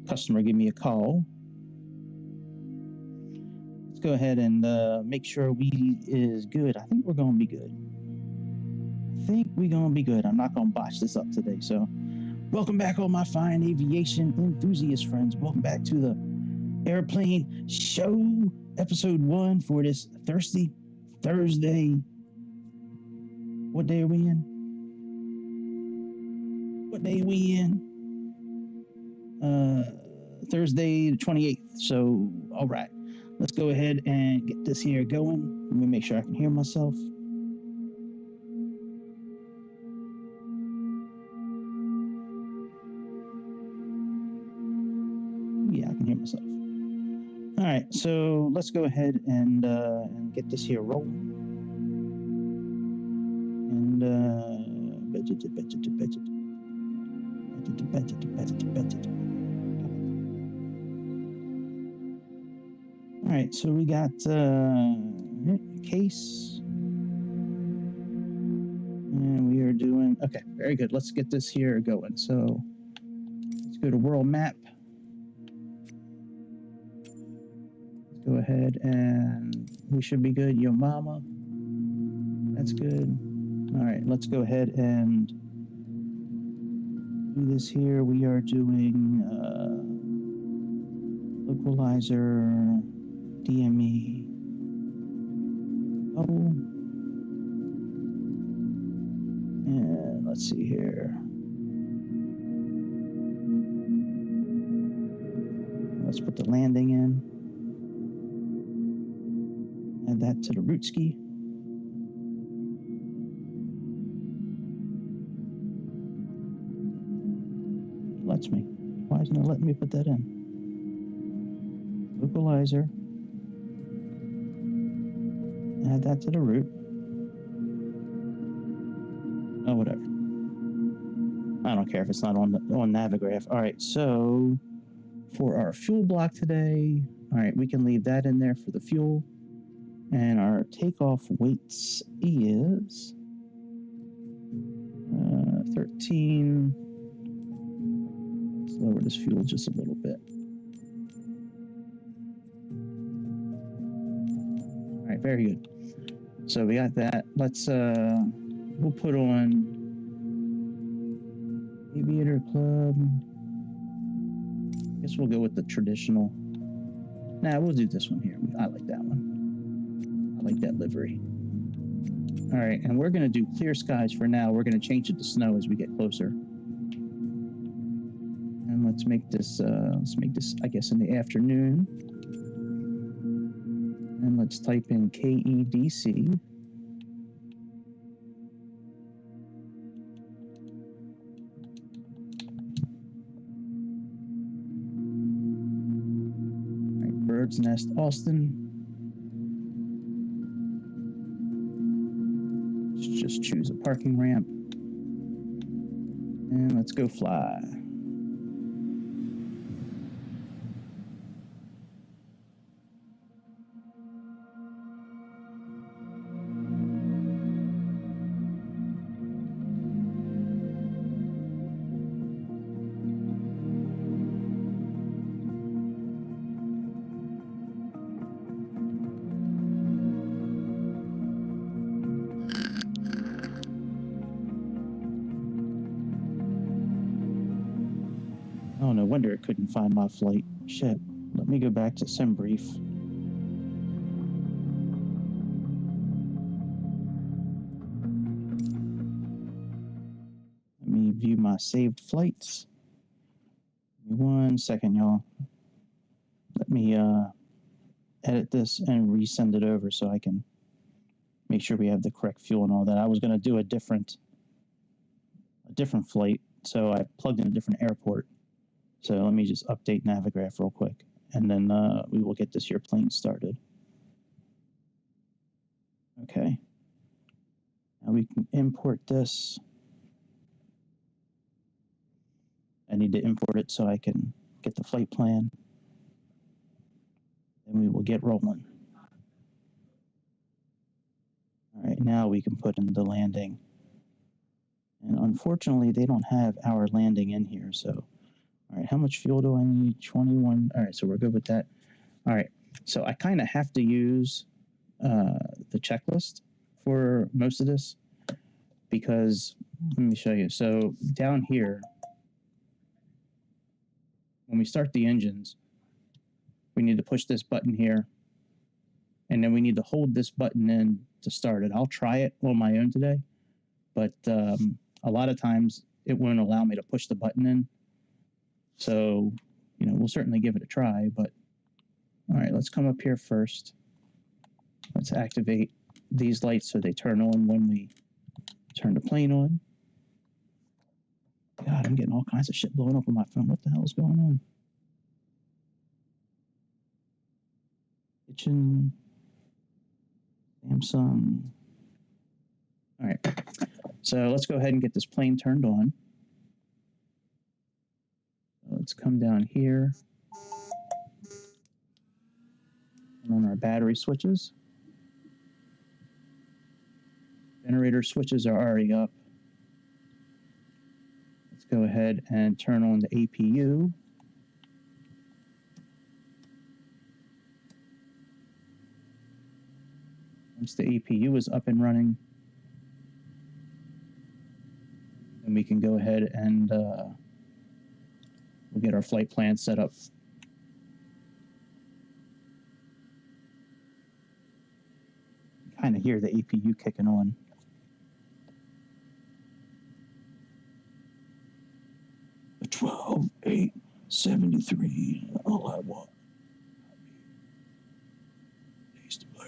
customer give me a call. Let's go ahead and make sure we is good. I think we're going to be good. I'm not going to botch this up today. So, welcome back, all my fine aviation enthusiast friends. Welcome back to the Airplane Show, episode 1 for this Thursday. What day are we in? Thursday the 28th. So, all right. Let's go ahead and get this here going. Let me make sure I can hear myself. Yeah, I can hear myself. All right, so let's go ahead and get this here rolling. And all right, so we got case, and we are doing okay. Very good. Let's get this here going. So let's go to world map. Let's go ahead and we should be good. Yo mama, that's good. All right, let's go ahead and do this here. We are doing localizer. DME. Oh. And let's see here. Let's put the landing in. Add that to the root ski. It lets me. Why isn't it letting me put that in? Localizer. Add that to the root. Oh, whatever. I don't care if it's not on Navigraph. All right, so for our fuel block today, all right, we can leave that in there for the fuel. And our takeoff weights is 13. Let's lower this fuel just a little bit. All right, very good. So we got that. Let's we'll put on Aviator Club. I guess we'll go with the traditional. Nah, we'll do this one here. I like that one. I like that livery. All right, and we're going to do clear skies for now. We're going to change it to snow as we get closer. And let's make this I guess in the afternoon. And let's type in KEDC. All right, Bird's Nest, Austin. Just choose a parking ramp. And let's go fly. Oh, no wonder it couldn't find my flight. Shit. Let me go back to SimBrief. Let me view my saved flights. Give me 1 second, y'all. Let me edit this and resend it over so I can make sure we have the correct fuel and all that. I was going to do a different flight, so I plugged in a different airport. So let me just update Navigraph real quick, and then we will get this here plane started. Okay. Now we can import this. I need to import it so I can get the flight plan. Then we will get rolling. All right, now we can put in the landing. And unfortunately, they don't have our landing in here, so All right, how much fuel do I need? 21. All right, so we're good with that. All right, so I kind of have to use the checklist for most of this because let me show you. So down here, when we start the engines, we need to push this button here, and then we need to hold this button in to start it. I'll try it on my own today, but a lot of times it won't allow me to push the button in. So, we'll certainly give it a try, but all right, let's come up here first. Let's activate these lights so they turn on when we turn the plane on. God, I'm getting all kinds of shit blowing up on my phone. What the hell is going on? Kitchen, Samsung. All right, so let's go ahead and get this plane turned on. Let's come down here and on our battery switches. Generator switches are already up. Let's go ahead and turn on the APU. Once the APU is up and running, then we can go ahead and we'll get our flight plan set up. Kind of hear the APU kicking on. The 12-8-73, all I want. Days to play.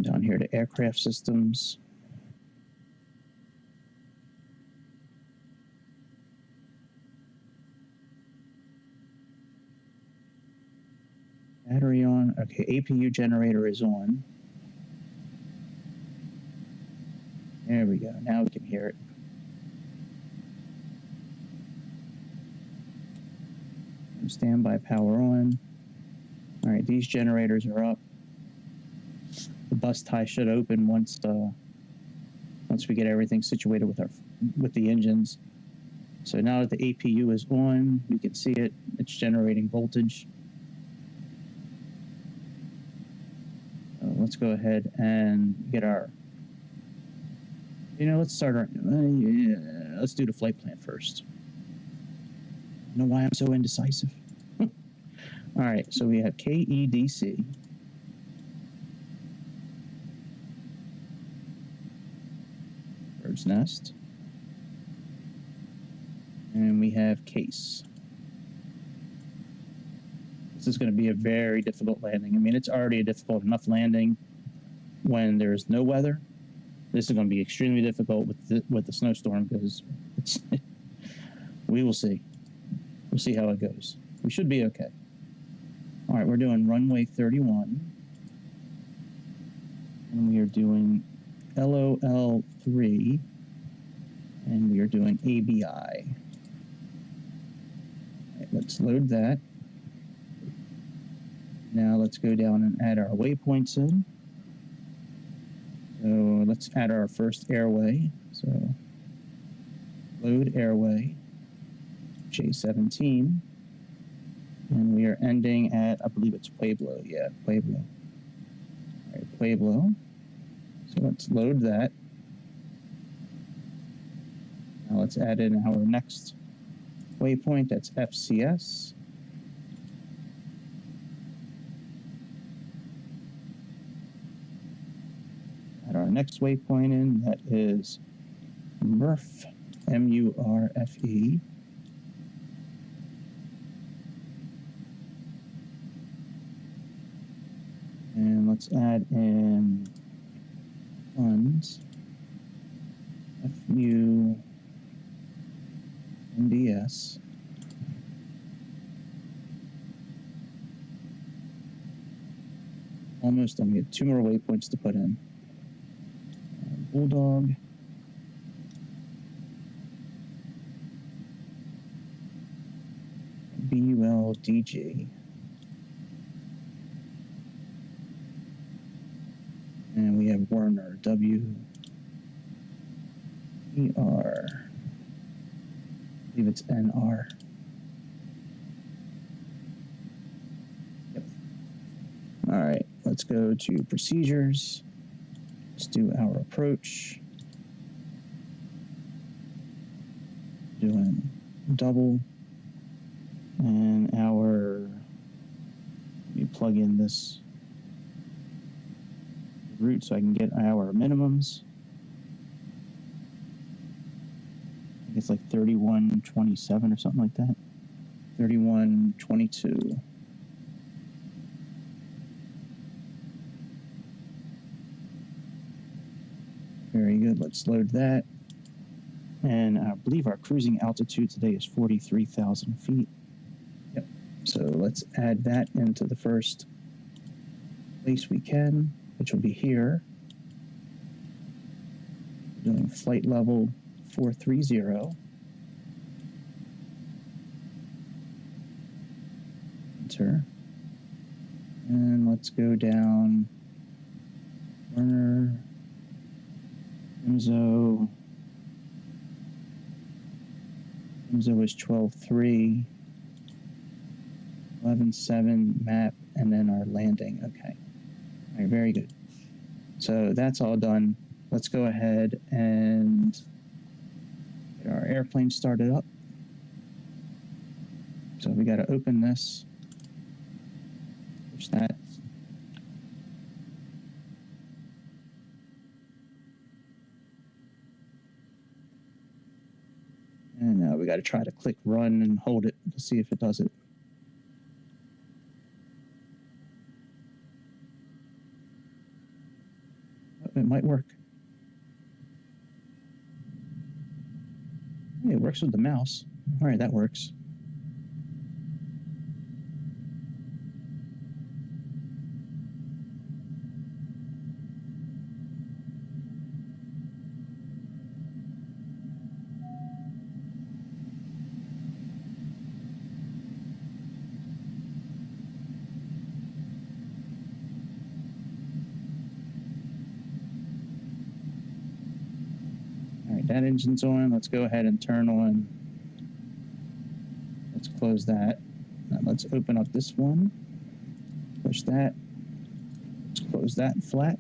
Down here to aircraft systems. Battery on. Okay, APU generator is on. There we go. Now we can hear it. Standby power on. All right, these generators are up. The bus tie should open once we get everything situated with the engines. So now that the APU is on, we can see it. It's generating voltage. Let's go ahead and get our. Let's start our. Let's do the flight plan first. I don't know why I'm so indecisive. All right, so we have KEDC. Bird's nest. And we have case. This is going to be a very difficult landing. I mean, it's already a difficult enough landing when there's no weather. This is going to be extremely difficult with the snowstorm because we will see. We'll see how it goes. We should be okay. All right, we're doing runway 31. And we are doing LOL3. And we are doing ABI. All right, let's load that. Now let's go down and add our waypoints in. So let's add our first airway. So load airway, J17. And we are ending at, I believe it's Pueblo. Yeah, Pueblo. All right, Pueblo. So let's load that. Now let's add in our next waypoint. That's FCS. Add our next waypoint in. That is MURFE, M-U-R-F-E. And let's add in funds, F-U-N-D-S. Almost done. We have 2 more waypoints to put in. Bulldog. BULDG. And we have Werner, WER. I believe it's NR. Yep. All right, let's go to procedures. Let's do our approach. Doing double. And our, you plug in this route so I can get our minimums. I think it's like 31.27 or something like that. 31.22. Very good. Let's load that. And I believe our cruising altitude today is 43,000 feet. Yep. So let's add that into the first place we can, which will be here. Doing flight level 430. Enter. And let's go down. Werner. Imzo is 12.3. 11.7 map, and then our landing. Okay. All right, very good. So that's all done. Let's go ahead and get our airplane started up. So we got to open this. Push that. And now we got to try to click run and hold it to see if it does it. It might work. Hey, it works with the mouse. All right, that works. That engine's on. Let's go ahead and turn on. Let's close that. Now let's open up this one. Push that. Let's close that flat.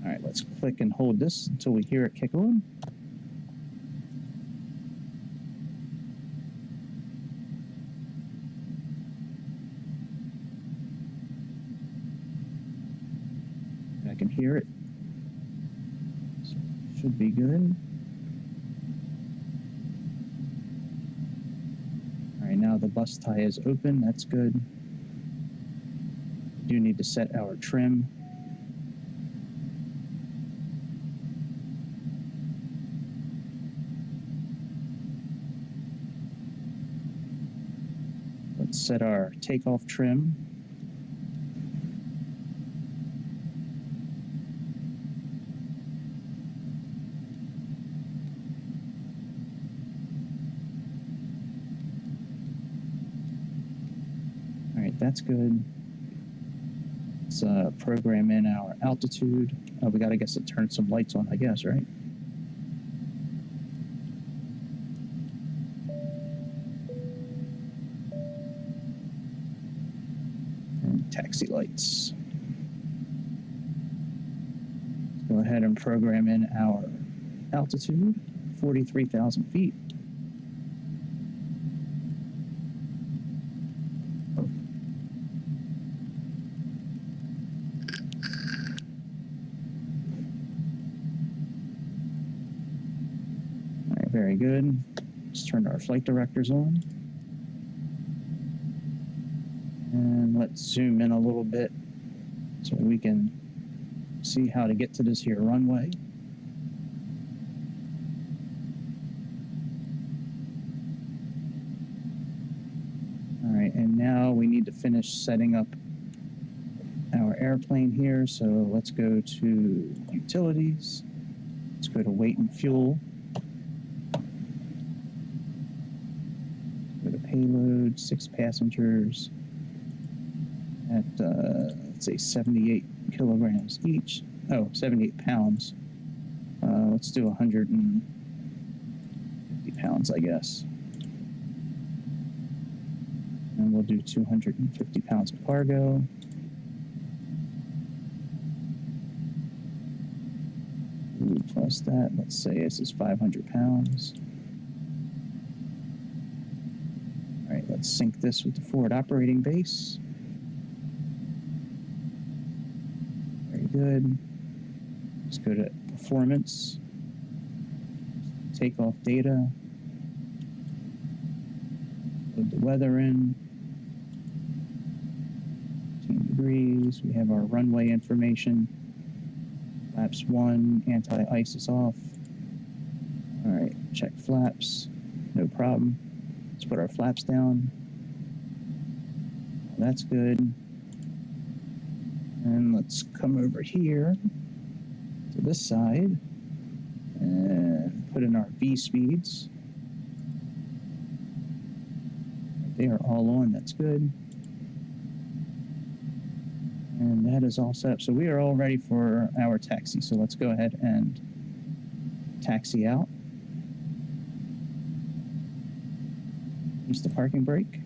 All right, let's click and hold this until we hear it kick on. I can hear it. So should be good. All right, now the bus tie is open. That's good. We do need to set our trim. Let's set our takeoff trim. All right, that's good. Let's program in our altitude. We got to guess to turn some lights on, I guess, right? And taxi lights. Let's go ahead and program in our altitude, 43,000 feet. Very good. Let's turn our flight directors on. And let's zoom in a little bit so we can see how to get to this here runway. All right, and now we need to finish setting up airplane here, so let's go to utilities. Let's go to weight and fuel. Go to payload, 6 passengers at, let's say 78 kilograms each. Oh, 78 pounds. Let's do 150 pounds, I guess. And we'll do 250 pounds of cargo. Plus that, let's say this is 500 pounds. All right, let's sync this with the forward operating base. Very good. Let's go to performance, takeoff data, load the weather in, 15 degrees. We have our runway information. Flaps 1, anti-ice is off. All right, check flaps, no problem. Let's put our flaps down. That's good. And let's come over here to this side and put in our V speeds. They are all on, that's good. And that is all set up. So we are all ready for our taxi. So let's go ahead and taxi out. Use the parking brake.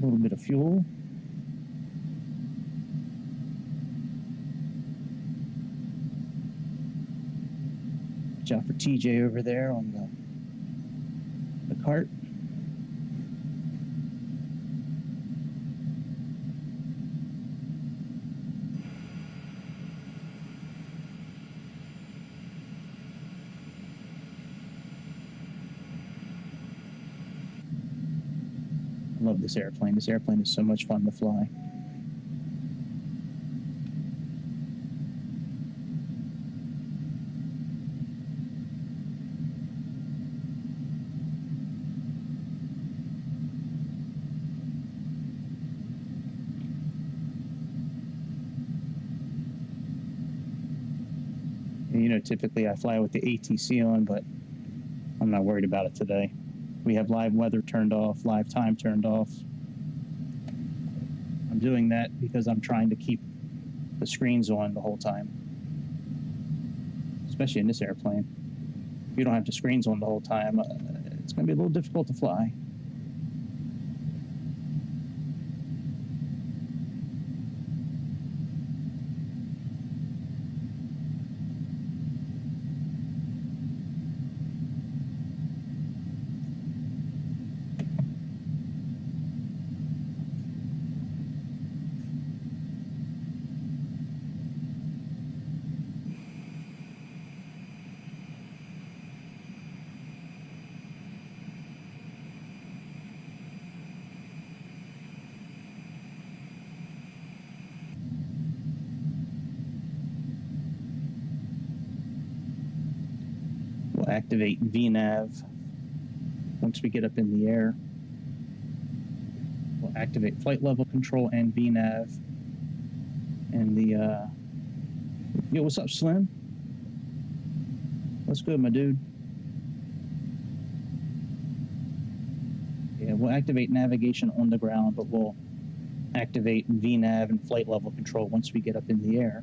A little bit of fuel. Watch out for TJ over there on the cart. I love this airplane. This airplane is so much fun to fly. And, you know, typically I fly with the ATC on, but I'm not worried about it today. We have live weather turned off, live time turned off. I'm doing that because I'm trying to keep the screens on the whole time, especially in this airplane. If you don't have the screens on the whole time, it's going to be a little difficult to fly. We'll activate VNAV once we get up in the air. We'll activate flight level control and VNAV. And the, yo, what's up, Slim? What's good, my dude? Yeah, we'll activate navigation on the ground, but we'll activate VNAV and flight level control once we get up in the air.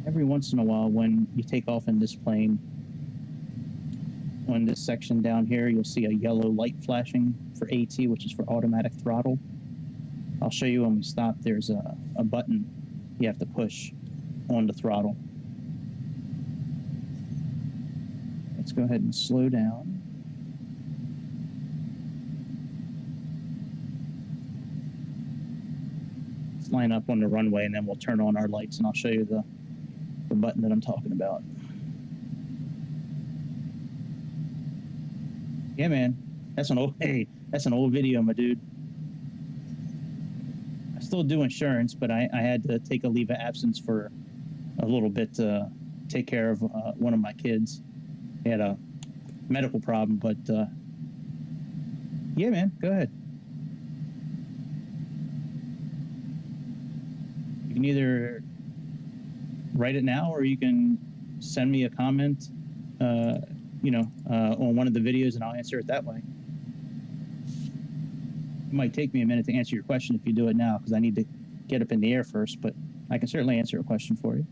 Every once in a while, when you take off in this plane, on this section down here, you'll see a yellow light flashing for AT, which is for automatic throttle. I'll show you when we stop. There's a button you have to push on the throttle. Let's go ahead and slow down. Let's line up on the runway, and then we'll turn on our lights, and I'll show you the button that I'm talking about. Yeah, man, that's an old video, my dude. I still do insurance, but I had to take a leave of absence for a little bit to take care of one of my kids. He had a medical problem, but yeah, man, go ahead. You can either write it now, or you can send me a comment, on one of the videos, and I'll answer it that way. It might take me a minute to answer your question if you do it now, because I need to get up in the air first, but I can certainly answer a question for you.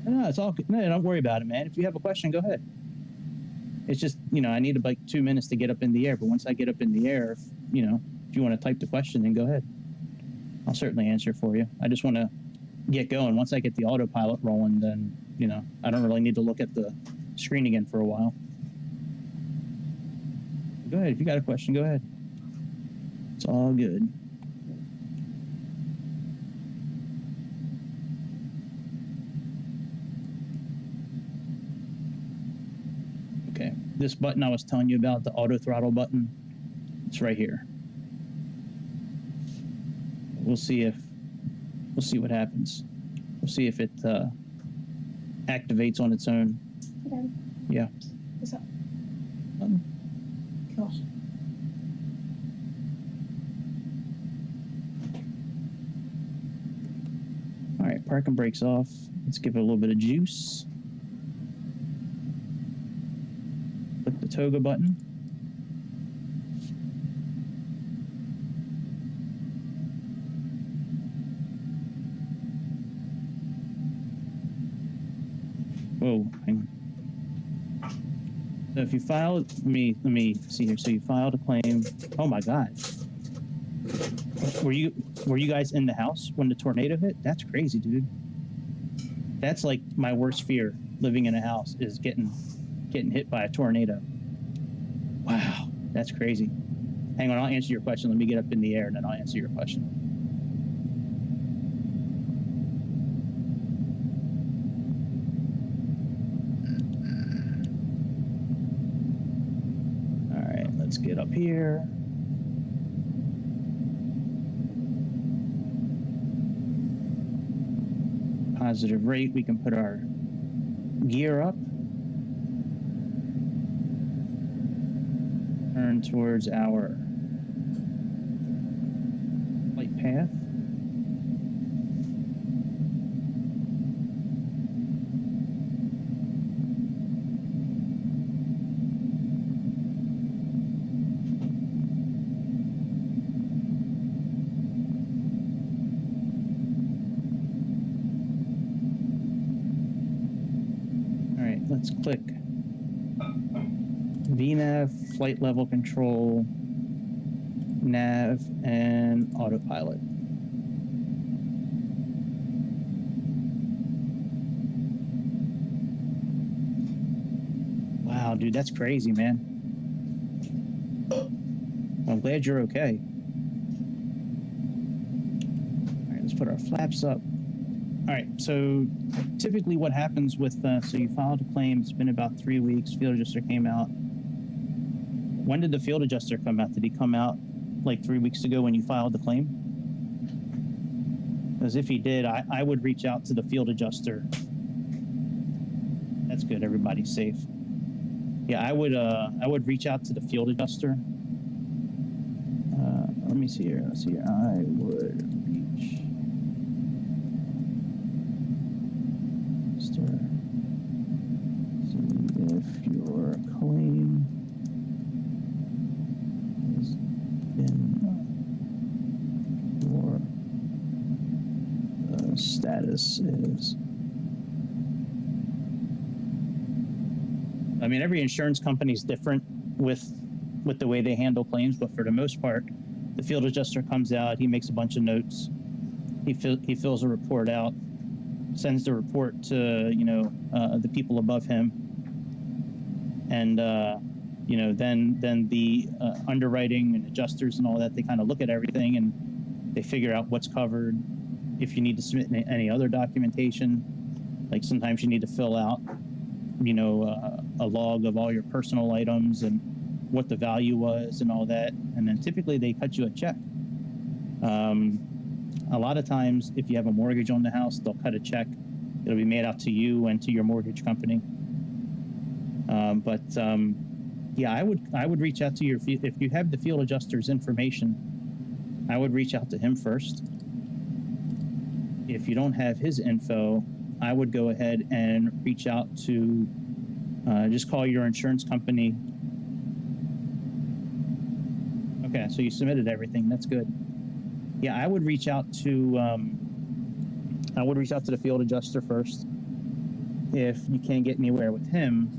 No, it's all good. No, don't worry about it, man. If you have a question, go ahead. It's just, I need like 2 minutes to get up in the air, but once I get up in the air, if you want to type the question, then go ahead. I'll certainly answer for you. I just want to get going. Once I get the autopilot rolling, then, I don't really need to look at the screen again for a while. Go ahead. If you got a question, go ahead. It's all good. Okay. This button I was telling you about, the auto throttle button, it's right here. We'll see what happens. We'll see if it activates on its own. Okay. Yeah. What's up? Cool. All right, parking brakes off. Let's give it a little bit of juice. Click the toga button. Whoa, hang on. So if you filed, let me see here. So you filed a claim. Oh my God. Were you guys in the house when the tornado hit? That's crazy, dude. That's like my worst fear, living in a house, is getting hit by a tornado. Wow, that's crazy. Hang on, I'll answer your question. Let me get up in the air and then I'll answer your question. Let's get up here. Positive rate, we can put our gear up. Turn towards our flight path. Let's click VNAV, flight level control, nav, and autopilot. Wow, dude, that's crazy, man. I'm glad you're okay. All right, let's put our flaps up. All right, so typically what happens with, so you filed a claim, it's been about 3 weeks, field adjuster came out. When did the field adjuster come out? Did he come out like 3 weeks ago when you filed the claim? Because if he did, I would reach out to the field adjuster. That's good, everybody's safe. Yeah, I would reach out to the field adjuster. Let me see here, I would reach if your claim has been or the status is. I mean, every insurance company is different with the way they handle claims, but for the most part, the field adjuster comes out, he makes a bunch of notes, he fills a report out, sends the report to the people above him, and then the underwriting and adjusters and all that, they kind of look at everything and they figure out what's covered. If you need to submit any other documentation, like sometimes you need to fill out a log of all your personal items and what the value was and all that, and then typically they cut you a check. A lot of times, if you have a mortgage on the house, they'll cut a check. It'll be made out to you and to your mortgage company. Yeah, I would reach out to if you have the field adjuster's information, I would reach out to him first. If you don't have his info, I would go ahead and reach out to, just call your insurance company. Okay, so you submitted everything. That's good. Yeah, I would reach out to the field adjuster first. If you can't get anywhere with him,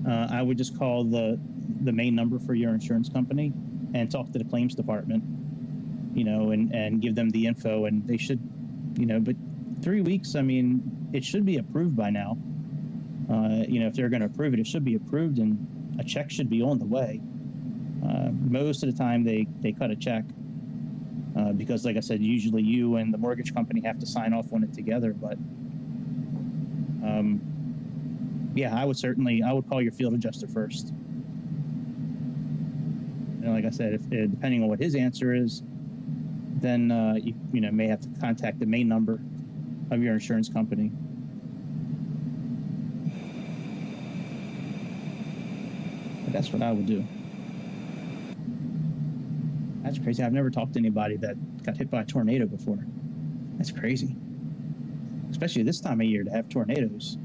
I would just call the main number for your insurance company and talk to the claims department, and give them the info, and they should, but 3 weeks, I mean, it should be approved by now. If they're going to approve it, it should be approved, and a check should be on the way. Most of the time they cut a check because, like I said, usually you and the mortgage company have to sign off on it together. But yeah, I would call your field adjuster first. And like I said, if depending on what his answer is, then you may have to contact the main number of your insurance company. But that's what I would do. That's crazy. I've never talked to anybody that got hit by a tornado before. That's crazy. Especially this time of year to have tornadoes.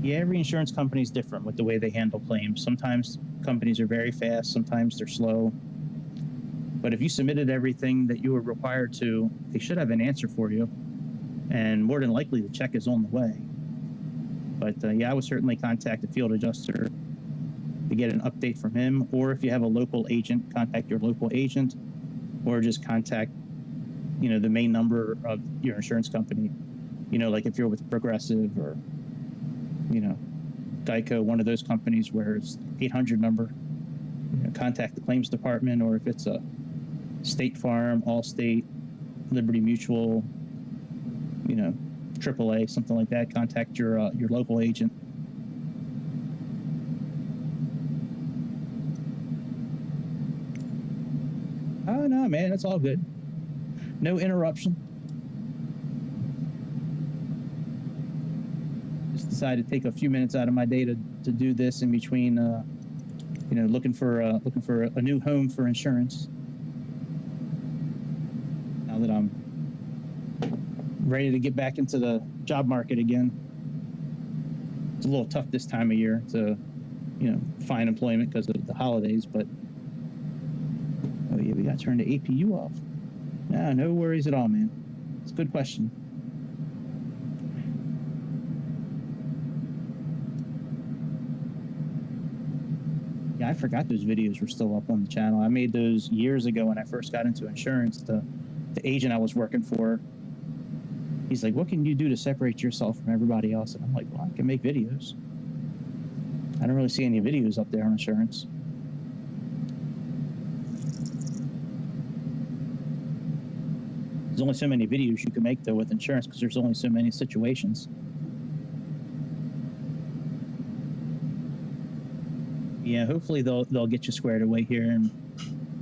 Yeah, every insurance company is different with the way they handle claims. Sometimes companies are very fast, sometimes they're slow. But if you submitted everything that you were required to, they should have an answer for you. And more than likely, the check is on the way. But yeah, I would certainly contact the field adjuster to get an update from him. Or if you have a local agent, contact your local agent, or just contact, the main number of your insurance company. Like if you're with Progressive or, Geico, one of those companies where it's 800 number, contact the claims department. Or if it's a State Farm, Allstate, Liberty Mutual, AAA, something like that, contact your local agent. Oh, no, man, it's all good. No interruption. Just decided to take a few minutes out of my day to do this in between, looking for a new home for insurance. Now that I'm ready to get back into the job market again. It's a little tough this time of year to, find employment because of the holidays, but oh yeah, we got to turn the APU off. No worries at all, man. It's a good question. Yeah, I forgot those videos were still up on the channel. I made those years ago when I first got into insurance. The agent I was working for, he's like, what can you do to separate yourself from everybody else? And I'm like, well, I can make videos. I don't really see any videos up there on insurance. There's only so many videos you can make, though, with insurance because there's only so many situations. Yeah, hopefully they'll get you squared away here and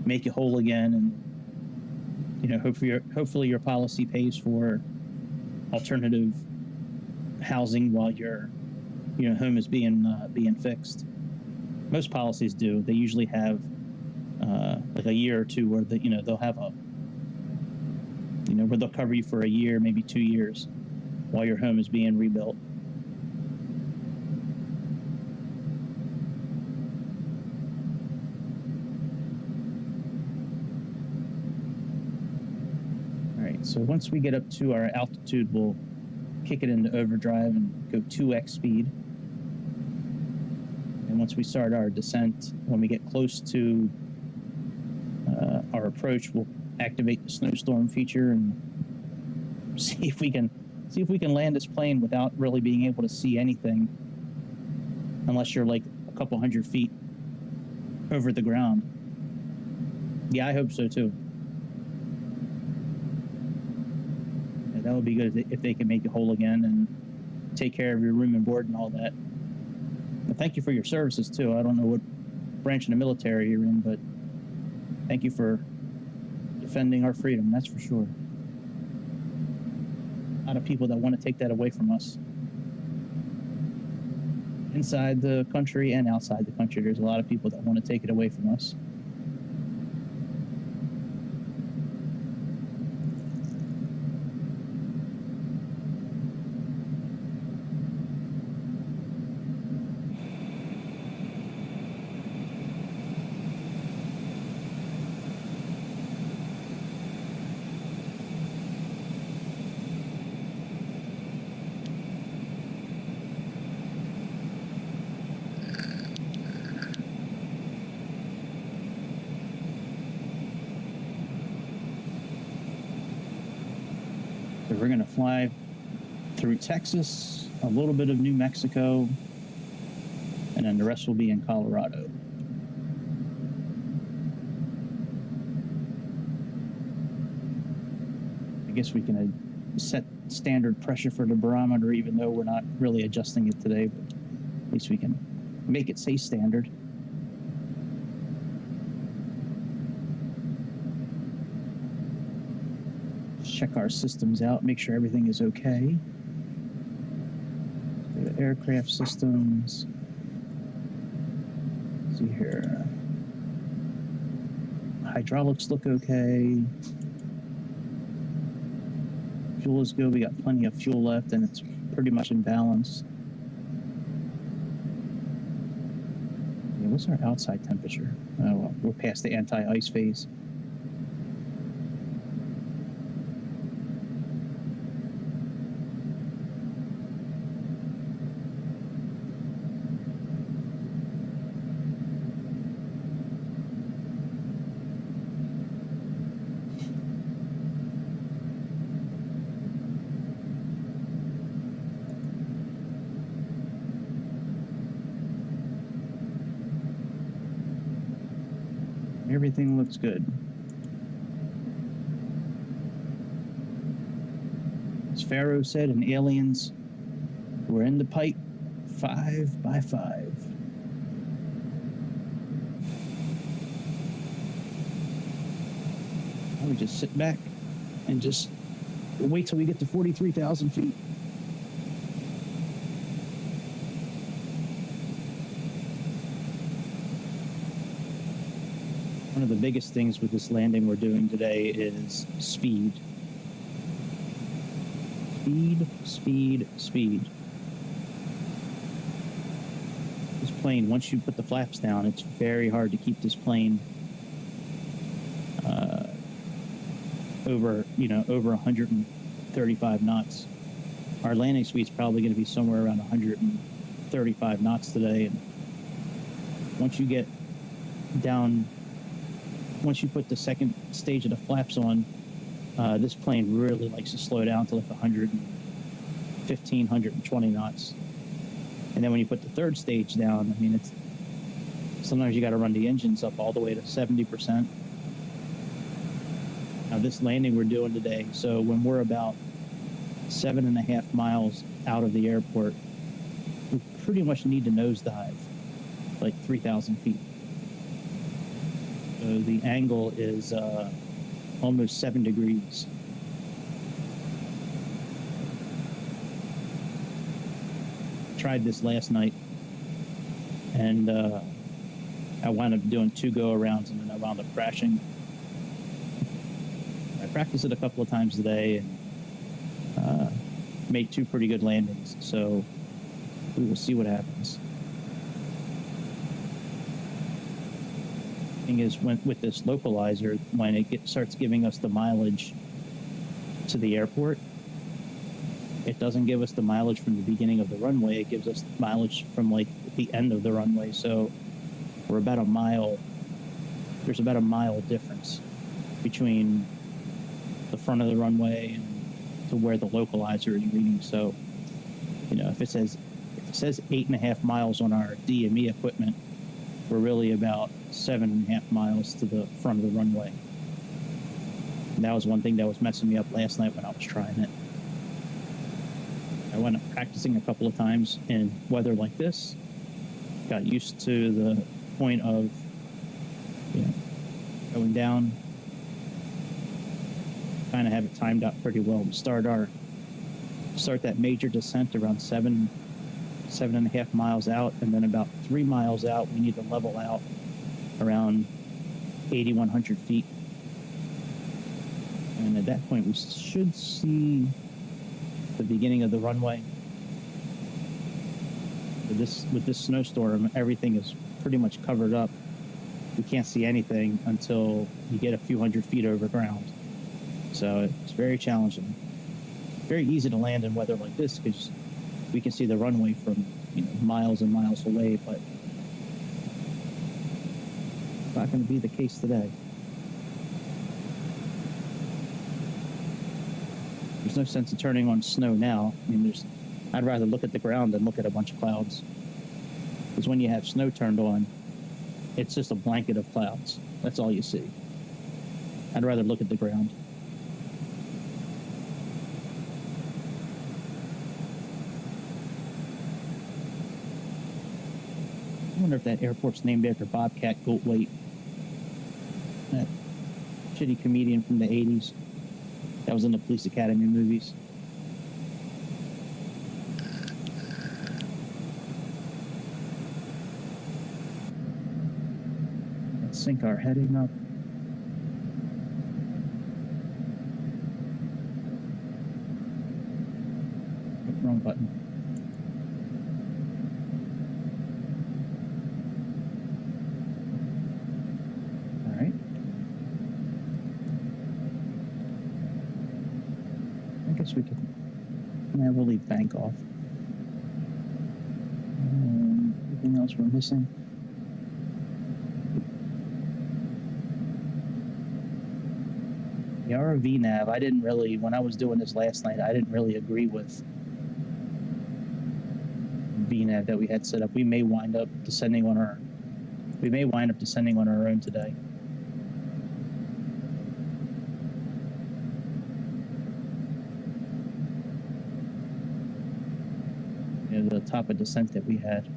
make you whole again, and hopefully your policy pays for alternative housing while your home is being fixed. Most policies do. They usually have like a year or two where they'll have a where they'll cover you for a year, maybe 2 years, while your home is being rebuilt. All right, so once we get up to our altitude, we'll kick it into overdrive and go 2x speed. And once we start our descent, when we get close to our approach, we'll activate the snowstorm feature and see if we can land this plane without really being able to see anything, unless you're like a couple hundred feet over the ground. Yeah, I hope so too. Yeah, that would be good if they can make you whole again and take care of your room and board and all that. But thank you for your services too. I don't know what branch in the military you're in, but thank you for defending our freedom, that's for sure. A lot of people that want to take that away from us. inside the country and outside the country. There's a lot of people that want to take it away from us. So we're going to fly through Texas, a little bit of New Mexico, and then the rest will be in Colorado. I guess we can set standard pressure for the barometer, even though we're not really adjusting it today, but at least we can make it say standard. Check our systems out, make sure everything is okay. Go to aircraft systems. Let's see here. Hydraulics look okay. Fuel is good. We got plenty of fuel left, and it's pretty much in balance. Yeah, what's our outside temperature? Oh, well, we're past the anti-ice phase. Everything looks good. As Pharaoh said, and aliens were in the pipe 5 by 5. I would just sit back and just wait till we get to 43,000 feet. One of the biggest things with this landing we're doing today is speed. Speed, speed, speed. This plane, once you put the flaps down, it's very hard to keep this plane over 135 knots. Our landing speed's probably going to be somewhere around 135 knots today. And once you get down, once you put the second stage of the flaps on, this plane really likes to slow down to like 115, 120 knots. And then when you put the third stage down, I mean, it's sometimes you got to run the engines up all the way to 70%. Now this landing we're doing today, so when we're about 7.5 miles out of the airport, we pretty much need to nosedive like 3,000 feet. So the angle is almost 7 degrees. Tried this last night, and I wound up doing 2 go-arounds, and then I wound up crashing. I practiced it a couple of times today, and made 2 pretty good landings, so we will see what happens. Thing is, with this localizer, when it starts giving us the mileage to the airport, it doesn't give us the mileage from the beginning of the runway. It gives us mileage from like the end of the runway. So we're about a mile. There's about a mile difference between the front of the runway and to where the localizer is reading. So, if it says 8.5 miles on our DME equipment, we're really about 7.5 miles to the front of the runway. And that was one thing that was messing me up last night when I was trying it. I went up practicing a couple of times in weather like this, got used to the point of going down, kind of have it timed out pretty well. We start that major descent around 7 7.5 miles out, and then about 3 miles out, we need to level out around 8,100 feet. And at that point, we should see the beginning of the runway. With this snowstorm, everything is pretty much covered up. We can't see anything until you get a few hundred feet over ground. So it's very challenging. Very easy to land in weather like this because we can see the runway from miles and miles away, but it's not going to be the case today. There's no sense of turning on snow now. I mean, I'd rather look at the ground than look at a bunch of clouds. Because when you have snow turned on, it's just a blanket of clouds. That's all you see. I'd rather look at the ground. I wonder if that airport's named after Bobcat Goldthwait, that shitty comedian from the 80s that was in the Police Academy movies. Let's sync our heading up. Wrong button. All right. I guess we could. Yeah, we'll leave bank off. Anything else we're missing? The ROV nav, I didn't really, when I was doing this last night, I didn't really agree with VNAV that we had set up. We may wind up descending on our own today. The top of descent that we had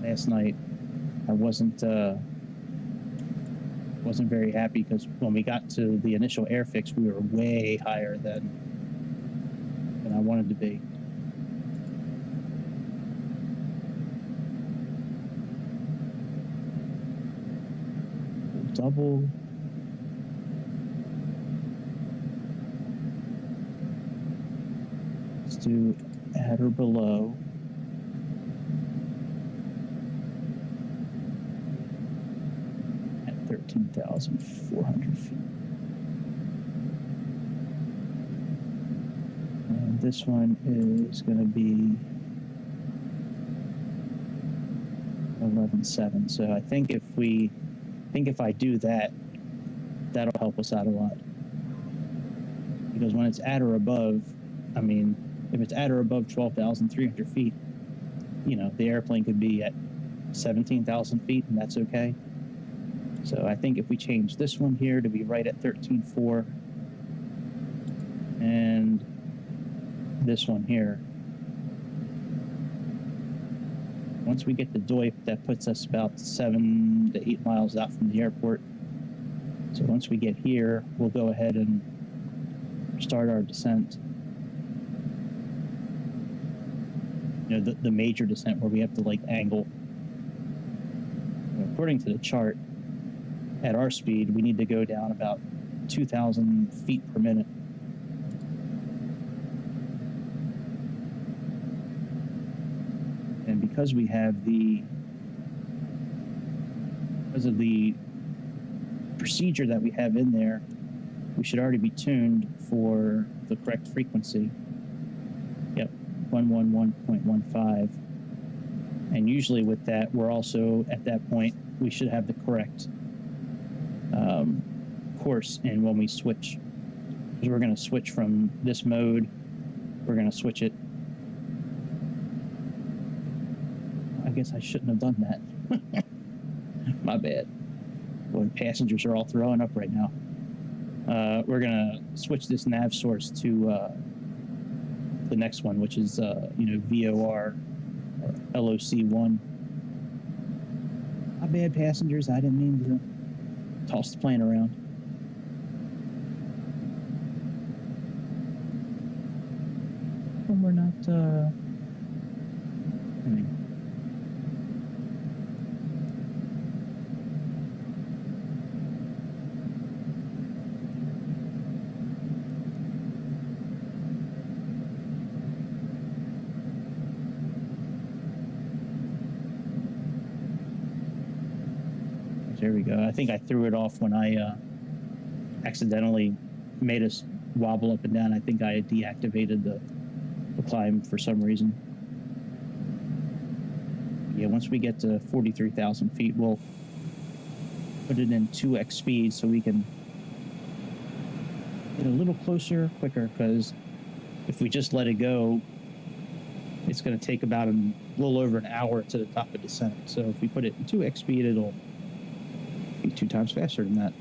last night, I wasn't very happy because when we got to the initial air fix, we were way higher than I wanted to be. Double. Let's do at or below. At 13,400 feet. And this one is going to be 11.7. So I think if I do that, that'll help us out a lot. Because when it's at or above, I mean, if it's at or above 12,300 feet, the airplane could be at 17,000 feet, and that's okay. So I think if we change this one here to be right at 13.4, and this one here, once we get the DOIP, that puts us about 7 to 8 miles out from the airport. So once we get here, we'll go ahead and start our descent. The major descent where we have to angle. According to the chart, at our speed, we need to go down about 2,000 feet per minute. And because of the procedure that we have in there, we should already be tuned for the correct frequency. Yep, 111.15. And usually with that, we're also, at that point, we should have the correct course. And when we switch, because we're going to switch from this mode, we're going to switch it. I guess I shouldn't have done that. My bad. Boy, passengers are all throwing up right now. We're going to switch this nav source to the next one, which is, VOR or LOC1. My bad, passengers. I didn't mean to toss the plane around. And we're not There we go. I think I threw it off when I accidentally made us wobble up and down. I think I deactivated the climb for some reason. Yeah, once we get to 43,000 feet, we'll put it in 2x speed so we can get a little closer, quicker, because if we just let it go, it's going to take about a little over an hour to the top of descent. So if we put it in 2x speed, it'll be 2 times faster than that.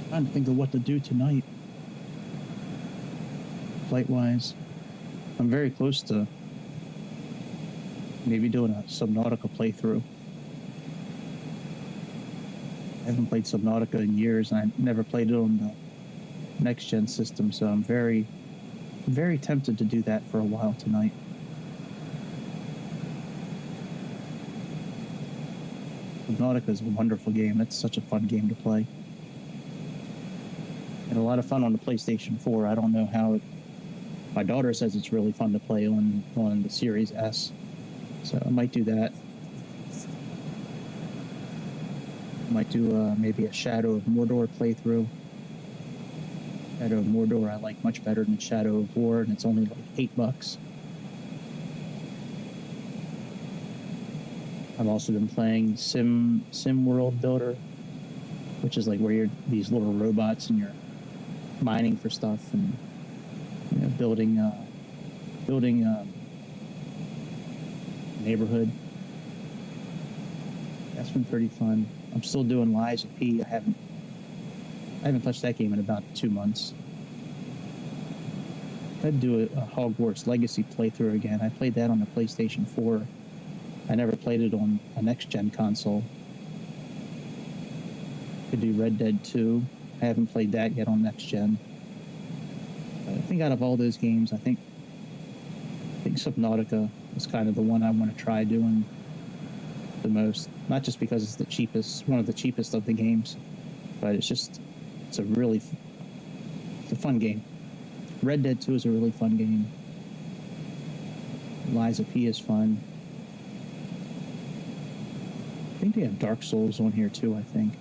Trying to think of what to do tonight, flight-wise. I'm very close to maybe doing a Subnautica playthrough. I haven't played Subnautica in years, and I never played it on the next-gen system, so I'm very, very tempted to do that for a while tonight. Subnautica is a wonderful game. It's such a fun game to play. And a lot of fun on the PlayStation 4. I don't know how it... My daughter says it's really fun to play on the Series S. So I might do that. I might do maybe a Shadow of Mordor playthrough. Shadow of Mordor I like much better than Shadow of War, and it's only like $8. I've also been playing Sim World Builder, which is like where you're these little robots and you're mining for stuff and building neighborhood. That's been pretty fun. I'm still doing Lies of P. I haven't touched that game in about 2 months. I'd do a Hogwarts Legacy playthrough again. I played that on the PlayStation 4. I never played it on a next-gen console. Could do Red Dead 2. I haven't played that yet on next-gen. I think out of all those games, I think Subnautica is kind of the one I want to try doing the most. Not just because it's the cheapest, one of the cheapest of the games, but it's a fun game. Red Dead 2 is a really fun game. Lies of P is fun. I think they have Dark Souls on here too, I think.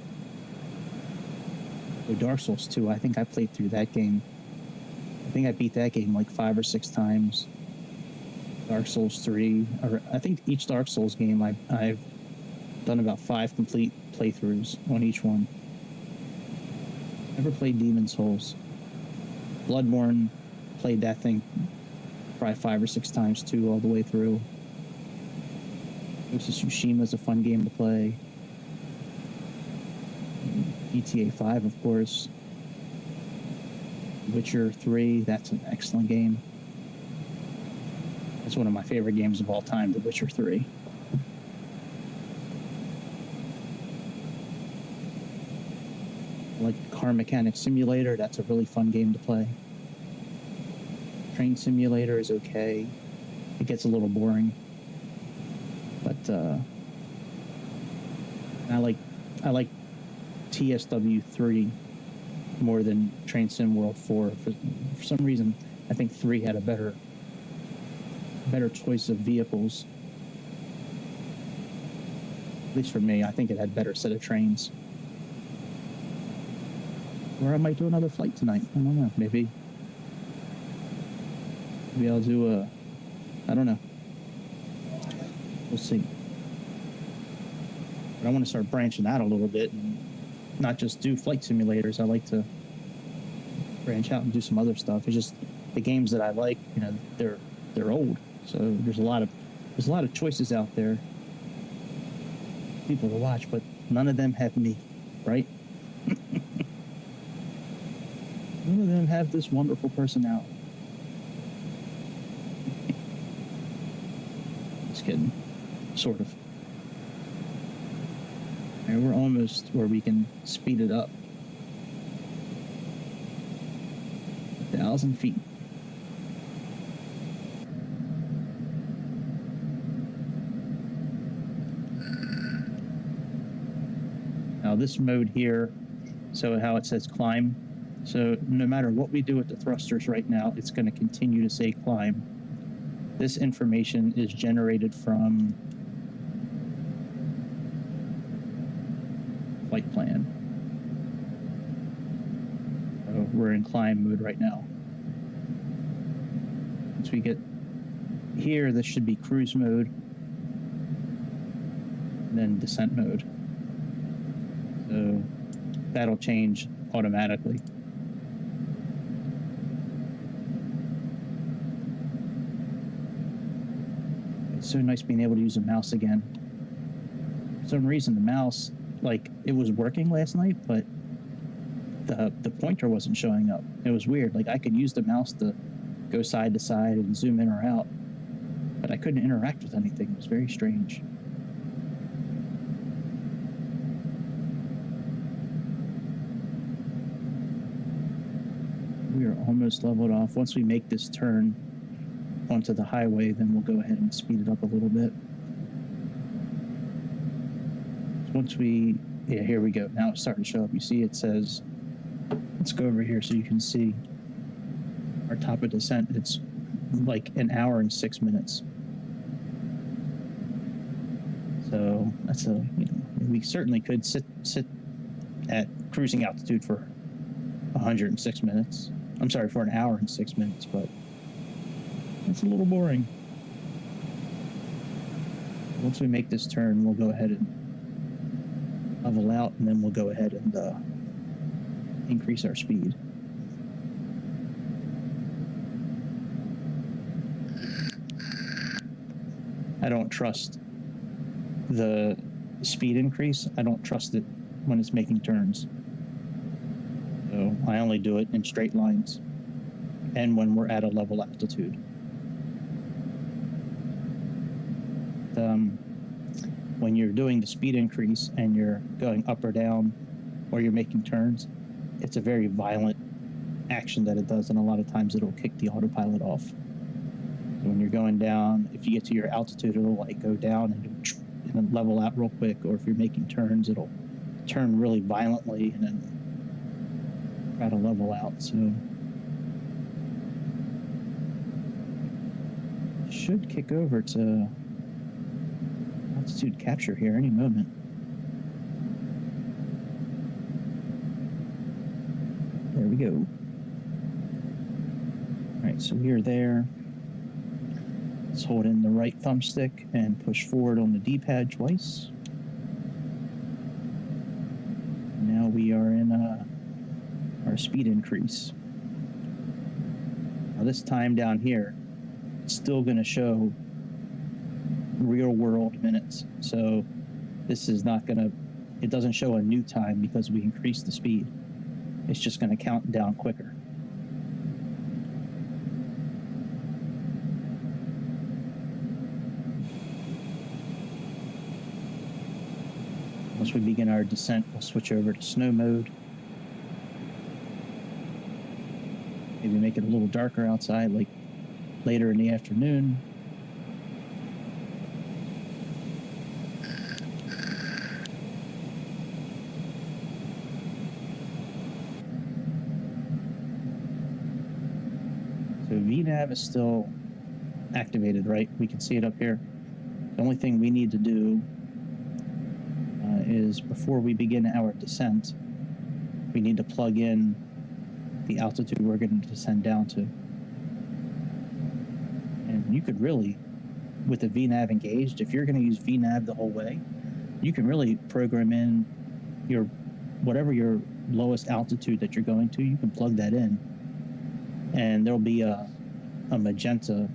Dark Souls 2, I think I played through that game. I think I beat that game like 5 or 6 times. Dark Souls 3, or I think each Dark Souls game I've done about 5 complete playthroughs on each one. Never played Demon's Souls. Bloodborne, played that thing probably 5 or 6 times too, all the way through. Ghost of Tsushima is a fun game to play. GTA 5, of course. Witcher 3, that's an excellent game. It's one of my favorite games of all time, The Witcher 3. I like Car Mechanic Simulator, that's a really fun game to play. Train Simulator is okay. It gets a little boring. But I like TSW 3 more than Train Sim World 4. For some reason, I think 3 had a better choice of vehicles. At least for me, I think it had a better set of trains. Or I might do another flight tonight. I don't know. Maybe I'll do I don't know. We'll see. But I want to start branching out a little bit and not just do flight simulators. I like to branch out and do some other stuff. It's just the games that I like, they're old. So there's a lot of choices out there, people to watch, but none of them have me, right? None of them have this wonderful personality. Just kidding, sort of. And we're almost where we can speed it up. 1,000 feet. Now this mode here, so how it says climb. So no matter what we do with the thrusters right now, it's going to continue to say climb. This information is generated from flight plan. So we're in climb mode right now. Once we get here, this should be cruise mode, and then descent mode. So that'll change automatically. It's so nice being able to use a mouse again. For some reason, the mouse, it was working last night, but the pointer wasn't showing up. It was weird. I could use the mouse to go side to side and zoom in or out, but I couldn't interact with anything. It was very strange. We are almost leveled off. Once we make this turn onto the highway, then we'll go ahead and speed it up a little bit. Yeah, here we go. Now it's starting to show up. You see it says, let's go over here so you can see our top of descent. It's like 1 hour and 6 minutes. So that's we certainly could sit at cruising altitude for 106 minutes. I'm sorry, for 1 hour and 6 minutes, but it's a little boring. Once we make this turn, we'll go ahead and level out, and then we'll go ahead and increase our speed. I don't trust the speed increase. I don't trust it when it's making turns. So I only do it in straight lines and when we're at a level altitude. When you're doing the speed increase and you're going up or down or you're making turns, it's a very violent action that it does, and a lot of times it'll kick the autopilot off. So when you're going down, if you get to your altitude, it'll go down and then level out real quick, or if you're making turns, it'll turn really violently and then try to level out. So should kick over to altitude capture here any moment. There we go. All right, so we are there. Let's hold in the right thumbstick and push forward on the D-pad twice. Now we are in our speed increase. Now this time down here, it's still going to show real world minutes. So this is not going to, it doesn't show a new time because we increased the speed. It's just going to count down quicker. Once we begin our descent, we'll switch over to snow mode. Maybe make it a little darker outside, like later in the afternoon. So VNav is still activated, right? We can see it up here. The only thing we need to do is before we begin our descent, we need to plug in the altitude we're going to descend down to. And you could really, with the VNav engaged, if you're going to use VNav the whole way, you can really program in your whatever your lowest altitude that you're going to, you can plug that in. And there'll be a magenta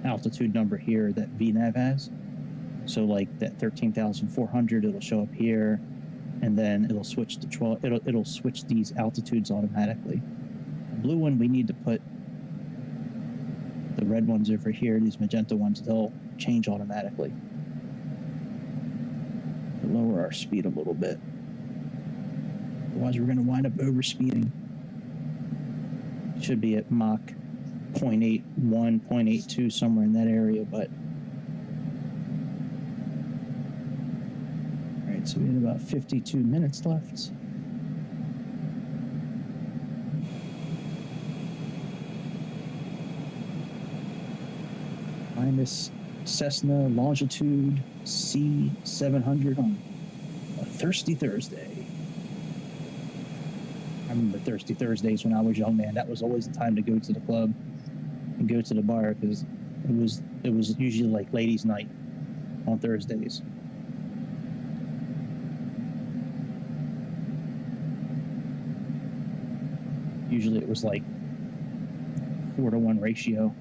altitude number here that VNav has. So like that 13,400, it'll show up here, and then it'll switch to 12. It'll switch these altitudes automatically. The blue one, we need to put the red ones over here. These magenta ones, they'll change automatically. We'll lower our speed a little bit. Otherwise, we're going to wind up overspeeding. Should be at Mach 0.81, 0.82, somewhere in that area, but all right, so we have about 52 minutes left. Find this Cessna Longitude C700 on a Thirsty Thursday. I remember Thirsty Thursdays when I was young, man. That was always the time to go to the club and go to the bar, because it was usually like ladies' night on Thursdays. Usually it was like 4-to-1 ratio,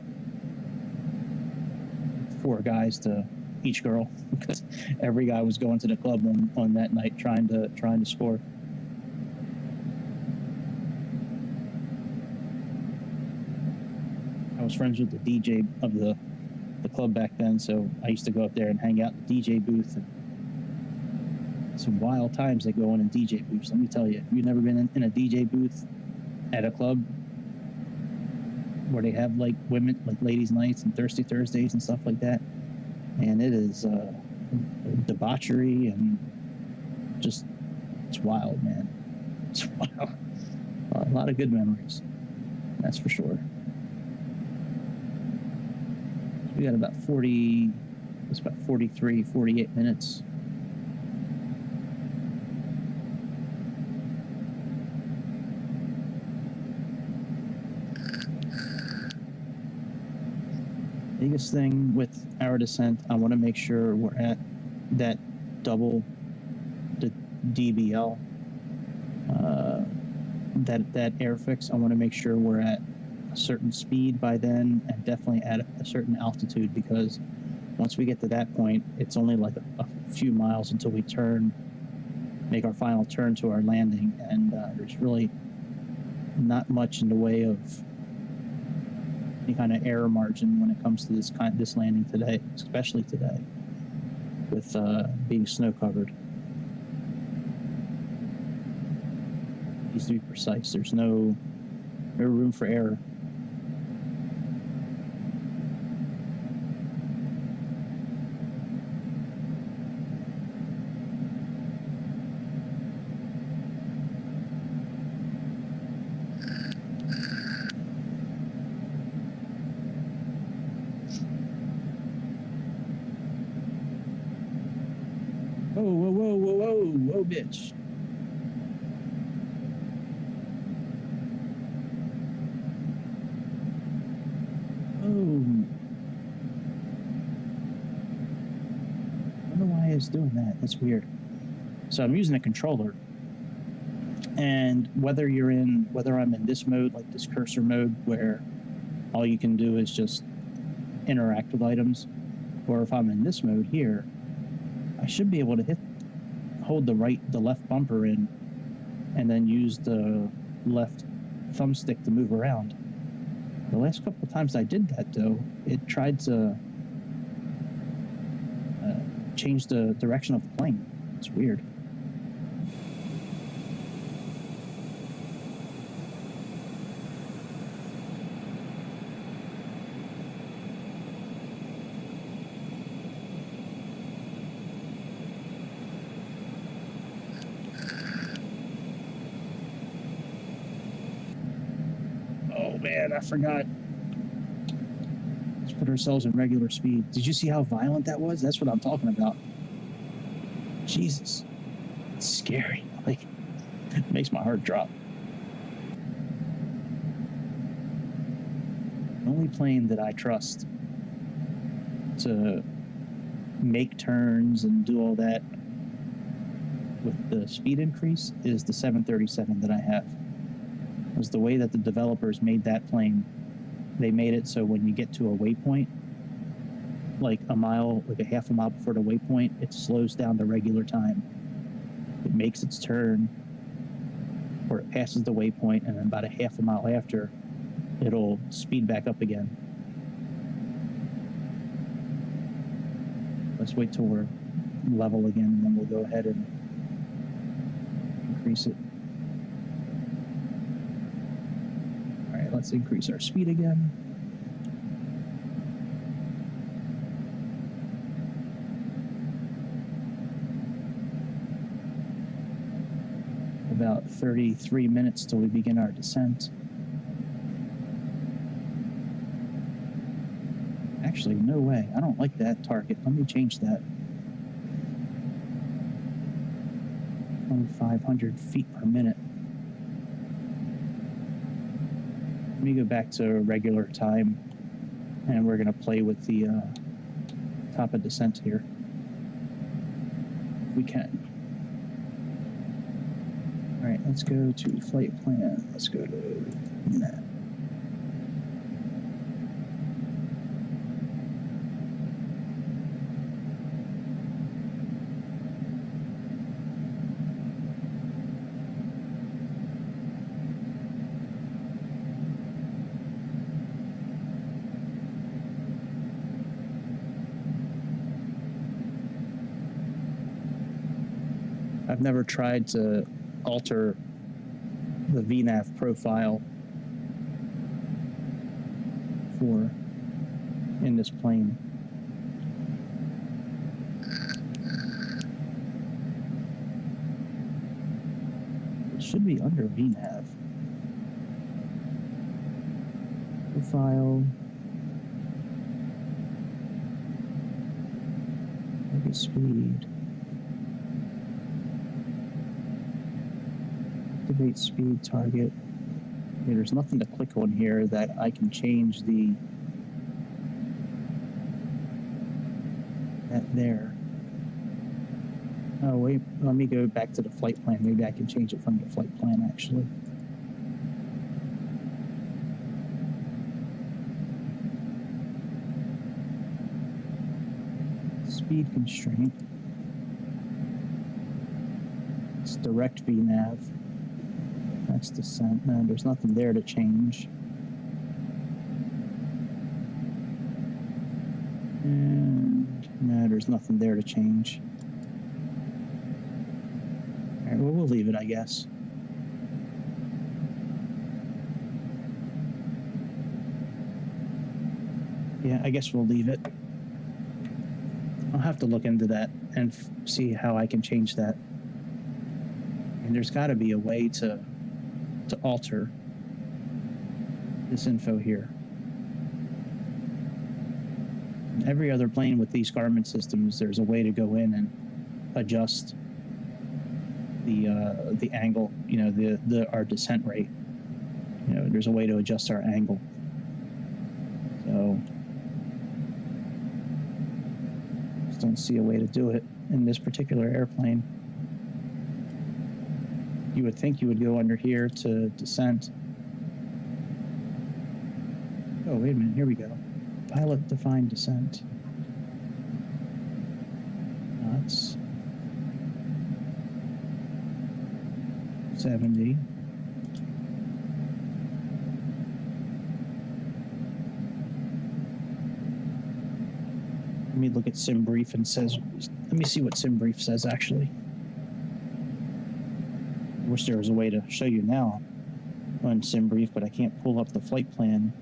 4 guys to each girl, because every guy was going to the club on that night trying to score. I was friends with the DJ of the club back then, so I used to go up there and hang out in the DJ booth. And some wild times they go on in DJ booths. Let me tell you, if you've never been in a DJ booth at a club where they have like women, like ladies' nights and Thirsty Thursdays and stuff like that, and it is debauchery and just, it's wild, man. It's wild. A lot of good memories, that's for sure. We got about 43, 48 minutes. Biggest thing with our descent, I want to make sure we're at that double the DBL, that airfix. I want to make sure we're at a certain speed by then, and definitely at a certain altitude, because once we get to that point, it's only like a few miles until we make our final turn to our landing, and there's really not much in the way of any kind of error margin when it comes to this landing today, especially today with being snow covered. It needs to be precise. There's no room for error. Whoa, bitch. Oh. I don't know why it's doing that. That's weird. So I'm using a controller, and whether I'm in this mode, like this cursor mode, where all you can do is just interact with items, or if I'm in this mode here, I should be able to hold the left bumper in, and then use the left thumbstick to move around. The last couple of times I did that, though, it tried to change the direction of the plane. It's weird. man, I forgot. Let's put ourselves in regular speed. Did you see how violent that was? That's what I'm talking about. Jesus. It's scary. Like, it makes my heart drop. The only plane that I trust to make turns and do all that with the speed increase is the 737 that I have. It was the way that the developers made that plane. They made it so when you get to a waypoint, like a mile, like a half a mile before the waypoint, it slows down to regular time. It makes its turn, or it passes the waypoint, and then about a half a mile after, it'll speed back up again. Let's wait till we're level again, and then we'll go ahead and increase it. All right, let's increase our speed again. About 33 minutes till we begin our descent. Actually, no way. I don't like that target. Let me change that. 2,500 feet per minute. Let me go back to regular time, and we're going to play with the top of descent here. If we can. All right, let's go to flight plan. Let's go to that. I've never tried to alter the VNAV profile in this plane. It should be under VNAV. Profile. Target speed. Activate speed target. Okay, there's nothing to click on here that I can change that there. Oh wait, let me go back to the flight plan. Maybe I can change it from the flight plan actually. Speed constraint. It's direct VNAV. That's descent. No, there's nothing there to change. And no, there's nothing there to change. All right, well, we'll leave it, I guess. Yeah, I guess we'll leave it. I'll have to look into that and see how I can change that. And there's got to be a way to alter this info here. In every other plane with these Garmin systems, there's a way to go in and adjust the angle, you know, our descent rate. You know, there's a way to adjust our angle. So just don't see a way to do it in this particular airplane. You would think you would go under here to descent. Oh, wait a minute. Here we go. Pilot defined descent. That's 70. Let me look at SimBrief and let me see what SimBrief says actually. I wish there was a way to show you now on SimBrief, but I can't pull up the flight plan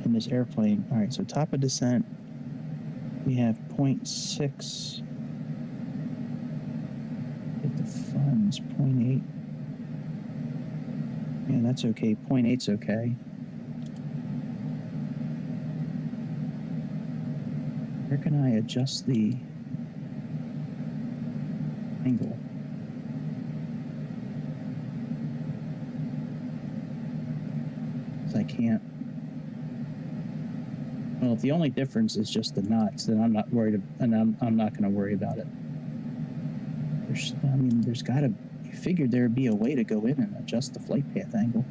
in this airplane. All right, so top of descent, we have 0.6. Get the funds, 0.8. Yeah, That's okay. 0.8's okay. Where can I adjust the angle? I can't. Well, if the only difference is just the knots, then I'm not worried, and I'm not going to worry about it. There's got to. You figured there'd be a way to go in and adjust the flight path angle.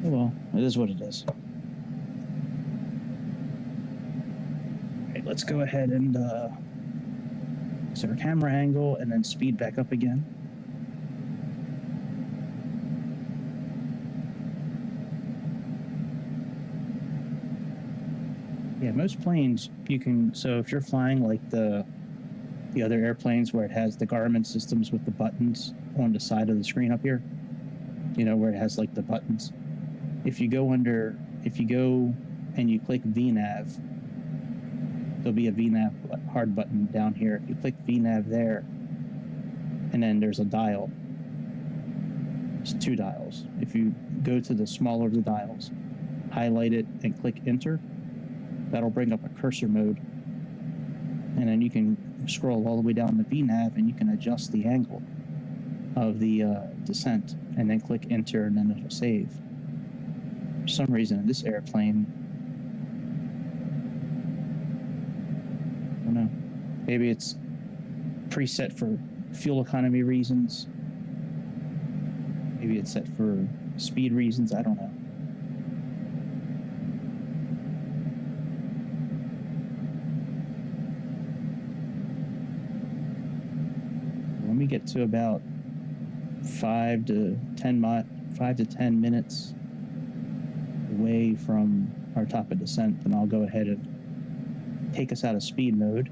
Well, it is what it is. All right, let's go ahead and set our camera angle and then speed back up again. Yeah, most planes you can. So if you're flying like the other airplanes where it has the Garmin systems with the buttons on the side of the screen up here, you know, where it has like the buttons. If you go and you click VNAV, there'll be a VNAV hard button down here. If you click VNAV there, and then there's a dial. It's 2 dials. If you go to the smaller of the dials, highlight it and click enter, that'll bring up a cursor mode. And then you can scroll all the way down the VNAV and you can adjust the angle of the descent, and then click enter, and then it'll save. For some reason in this airplane, I don't know, maybe it's preset for fuel economy reasons, maybe it's set for speed reasons, I don't know. When we get to about 5 to 10 minutes away from our top of descent, then I'll go ahead and take us out of speed mode.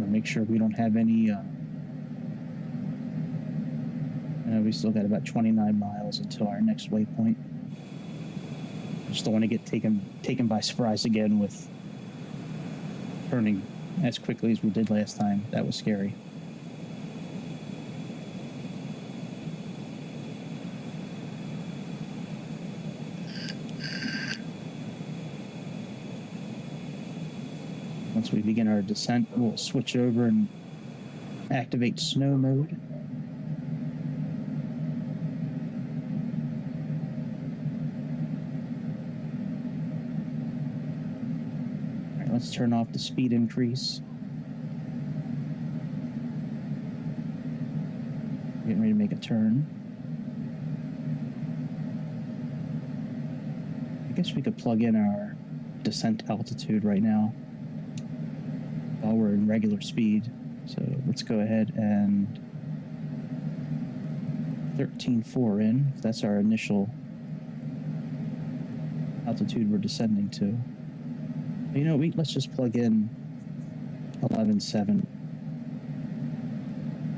Make sure we don't have any we still got about 29 miles until our next waypoint. I just don't want to get taken by surprise again with turning as quickly as we did last time. That was scary. Once we begin our descent, we'll switch over and activate snow mode. All right, let's turn off the speed increase. Getting ready to make a turn. I guess we could plug in our descent altitude right now while we're in regular speed. So let's go ahead and 13.4 in. That's our initial altitude we're descending to. You know, let's just plug in 11.7.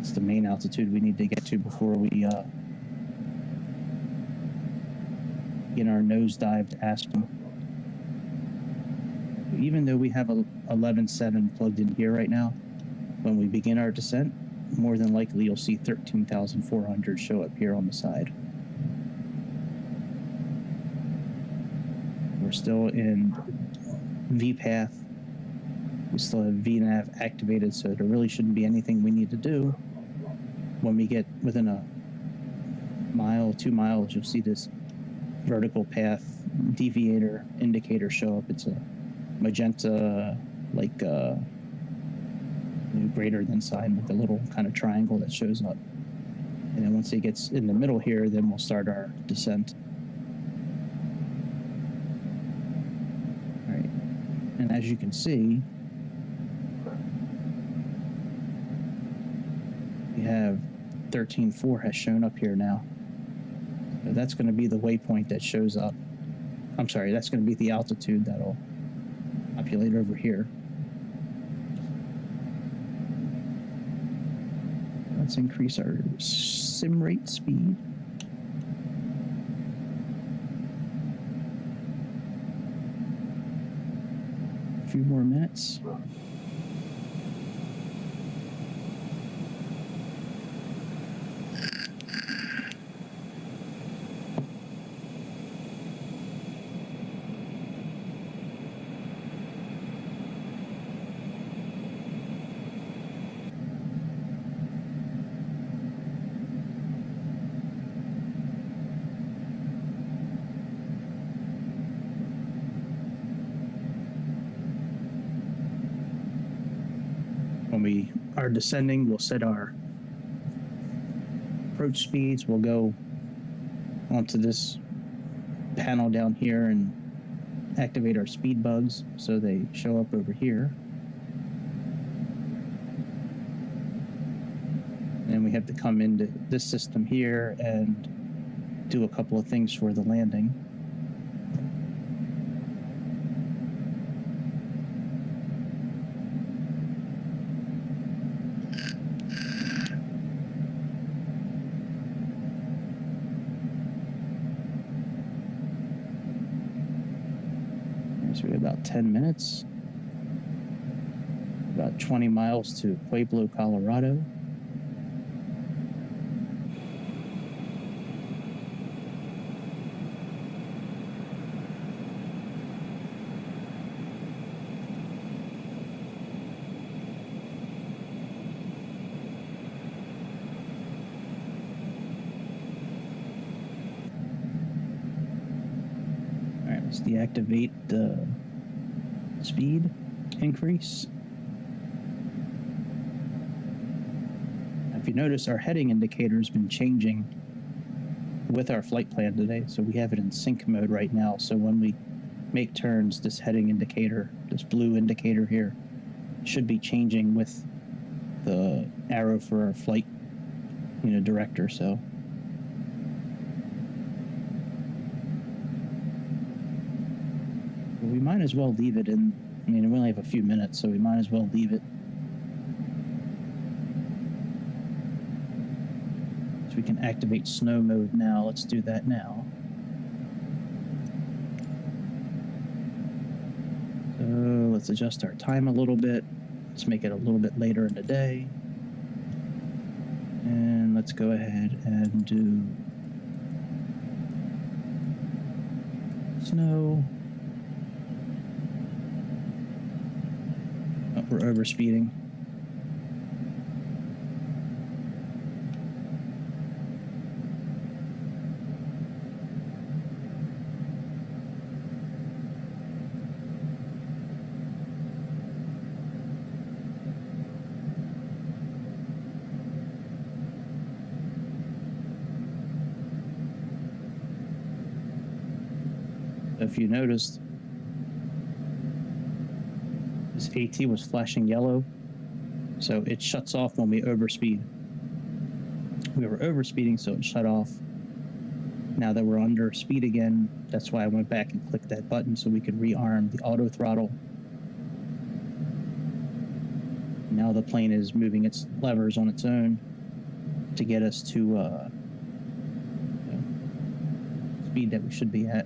It's the main altitude we need to get to before we get our nosedive to Aspen. Even though we have 11.7 plugged in here right now, when we begin our descent, more than likely you'll see 13,400 show up here on the side. We're still in VPath. We still have VNAV activated, so there really shouldn't be anything we need to do. When we get within a mile, 2 miles, you'll see this vertical path deviator indicator show up. It's a magenta, like greater than sign with a little kind of triangle that shows up. And then once it gets in the middle here, then we'll start our descent. All right. And as you can see, we have 13.4 has shown up here now. So that's going to be the waypoint that shows up. I'm sorry, that's going to be the altitude that'll populate over here. Let's increase our sim rate speed. A few more minutes. When we are descending, we'll set our approach speeds. We'll go onto this panel down here and activate our speed bugs so they show up over here. And we have to come into this system here and do a couple of things for the landing. So we have about 10 minutes, about 20 miles to Pueblo, Colorado. All right, let's deactivate the speed increase. If you notice, our heading indicator has been changing with our flight plan today, so we have it in sync mode right now. So when we make turns, this heading indicator, this blue indicator here, should be changing with the arrow for our flight, director. So we might as well leave it in. I mean, we only have a few minutes, so we might as well leave it. So we can activate snow mode now. Let's do that now. So let's adjust our time a little bit. Let's make it a little bit later in the day. And let's go ahead and do snow. Oh, we're overspeeding. If you noticed, this AT was flashing yellow, so it shuts off when we overspeed. We were overspeeding, so it shut off. Now that we're under speed again, that's why I went back and clicked that button so we could rearm the auto throttle. Now the plane is moving its levers on its own to get us to speed that we should be at.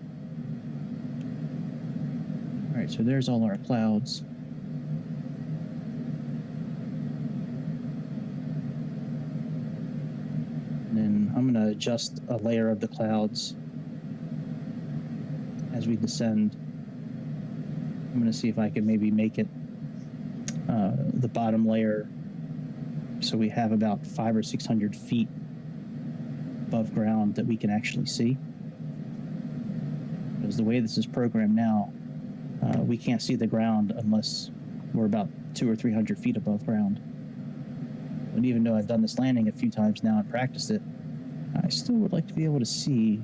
All right, so there's all our clouds. And then I'm going to adjust a layer of the clouds as we descend. I'm going to see if I can maybe make it the bottom layer so we have about 500 or 600 feet above ground that we can actually see. Because the way this is programmed now, we can't see the ground unless we're about 200 or 300 feet above ground. And even though I've done this landing a few times now and practiced it, I still would like to be able to see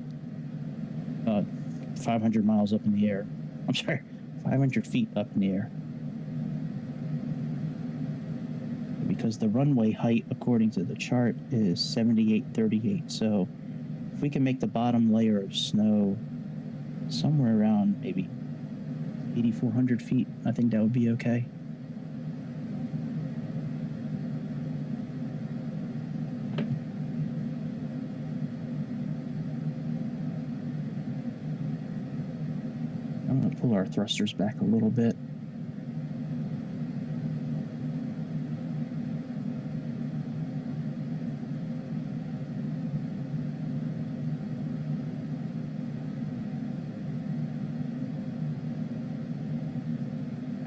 500 miles up in the air. I'm sorry, 500 feet up in the air. Because the runway height, according to the chart, is 7838. So if we can make the bottom layer of snow somewhere around maybe 8,400 feet, I think that would be okay. I'm going to pull our thrusters back a little bit.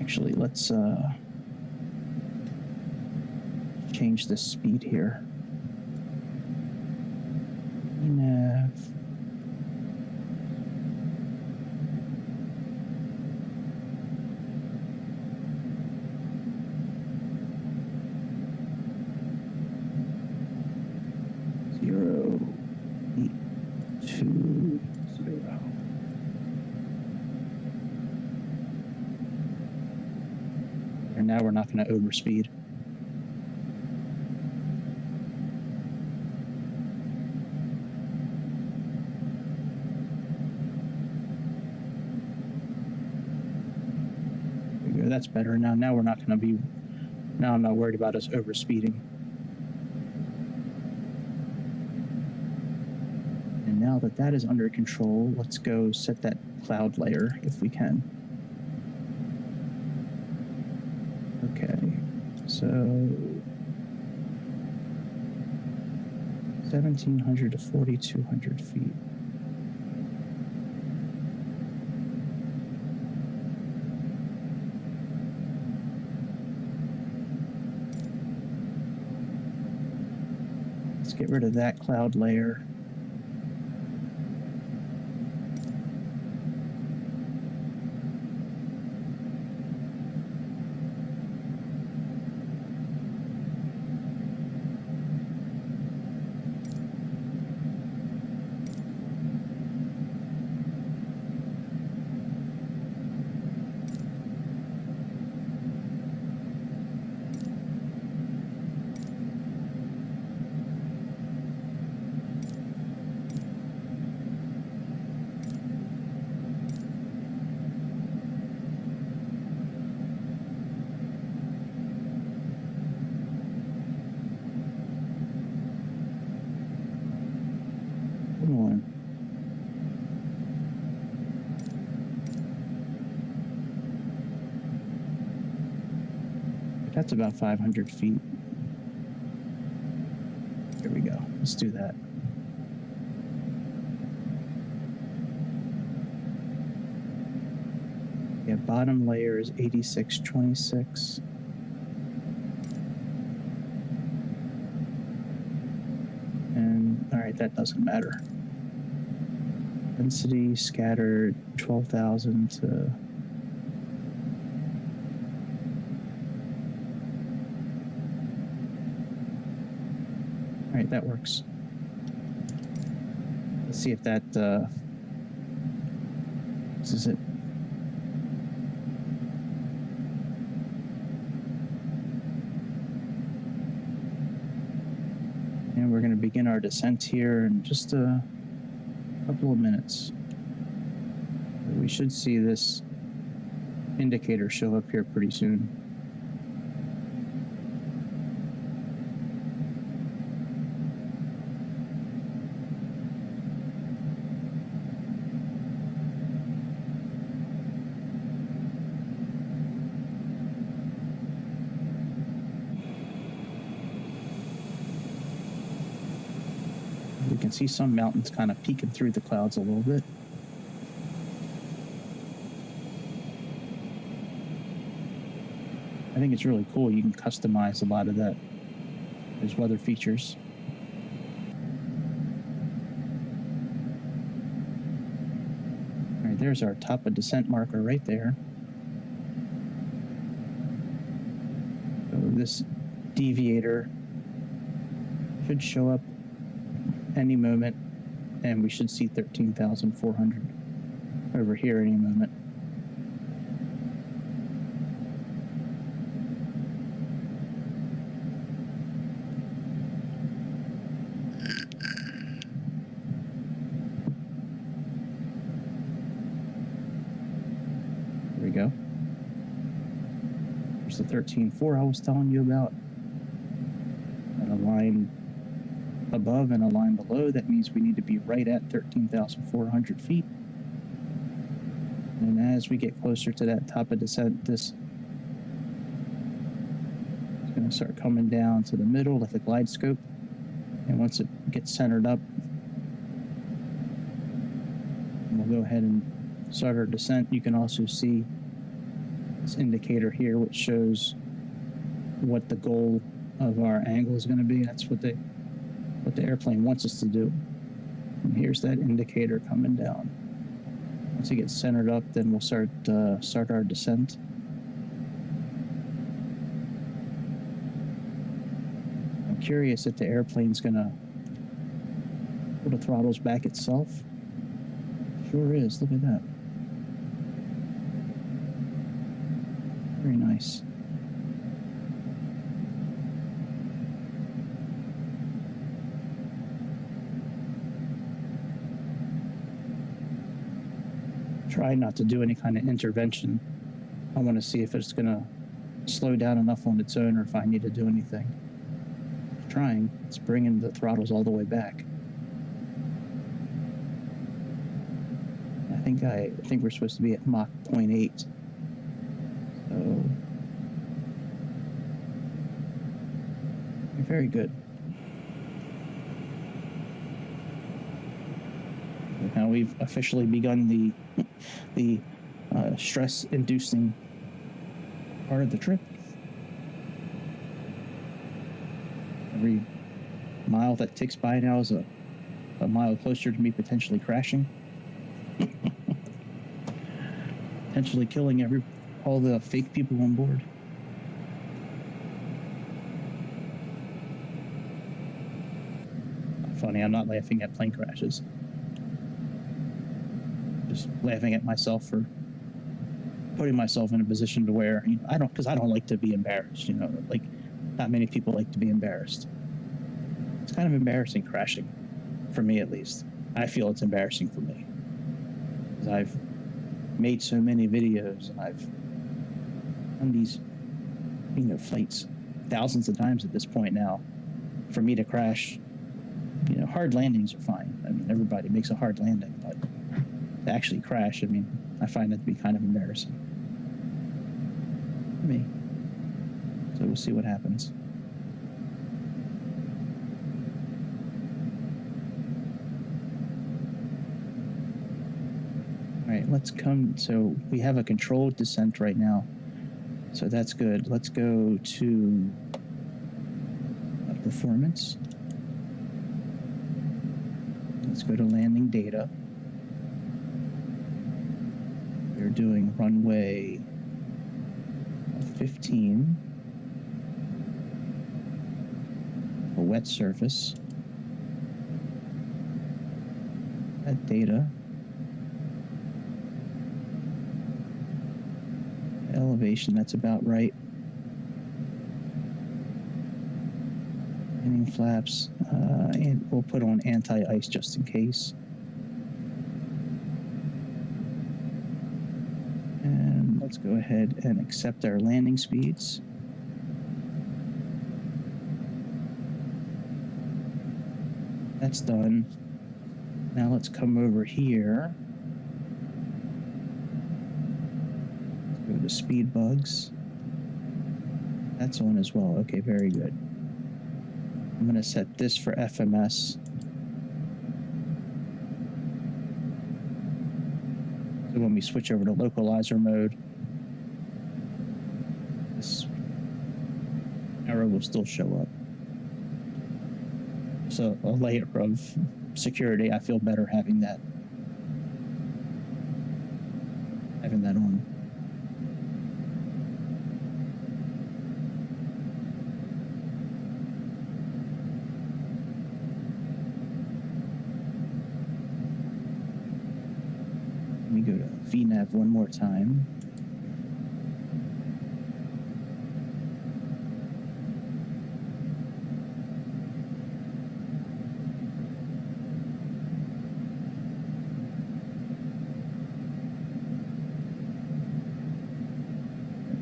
Actually, let's change the speed here. Nav. Now we're not going to overspeed. There we go. That's better. Now we're not going to be. Now I'm not worried about us overspeeding. And now that that is under control, let's go set that cloud layer if we can. Okay, so 1,700 to 4,200 feet. Let's get rid of that cloud layer. That's about 500 feet. Here we go. Let's do that. Yeah, bottom layer is 8626. And all right, that doesn't matter. Density scattered 12,000 to. All right, that works. Let's see if that, this is it. And we're going to begin our descent here in just a couple of minutes. We should see this indicator show up here pretty soon. We can see some mountains kind of peeking through the clouds a little bit. I think it's really cool. You can customize a lot of that. There's weather features. All right, there's our top of descent marker right there. So this deviator should show up any moment, and we should see 13,400 over here any moment. There we go. There's the 13.4 I was telling you about. And a line above and a line below. That means we need to be right at 13,400 feet. And as we get closer to that top of descent, this is going to start coming down to the middle like a glide scope. And once it gets centered up, we'll go ahead and start our descent. You can also see this indicator here, which shows what the goal of our angle is going to be. That's what the airplane wants us to do. And here's that indicator coming down. Once it gets centered up, then we'll start our descent. I'm curious if the airplane's going to pull the throttles back itself. Sure is. Look at that. Very nice. Try not to do any kind of intervention. I want to see if it's going to slow down enough on its own or if I need to do anything. Trying. It's bringing the throttles all the way back. I think we're supposed to be at Mach 0.8. So very good. Now we've officially begun the stress-inducing part of the trip. Every mile that ticks by now is a mile closer to me potentially crashing. Potentially killing all the fake people on board. Funny, I'm not laughing at plane crashes. Just laughing at myself for putting myself in a position to where, I don't like to be embarrassed, like not many people like to be embarrassed. It's kind of embarrassing crashing, for me at least. I feel it's embarrassing for me. Because I've made so many videos and I've done these, flights thousands of times at this point now. For me to crash, hard landings are fine. I mean, everybody makes a hard landing, but to actually crash, I find that to be kind of embarrassing. For me. So we'll see what happens. All right, let's come. So we have a controlled descent right now. So that's good. Let's go to performance. Let's go to landing data. We're doing runway 15. A wet surface. That data. Elevation, that's about right. Landing flaps, and we'll put on anti-ice just in case. And let's go ahead and accept our landing speeds. That's done. Now let's come over here. Let's go to speed bugs. That's on as well. Okay, very good. I'm going to set this for FMS. So when we switch over to localizer mode, this arrow will still show up. So a layer of security, I feel better having that on. me go to VNav one more time.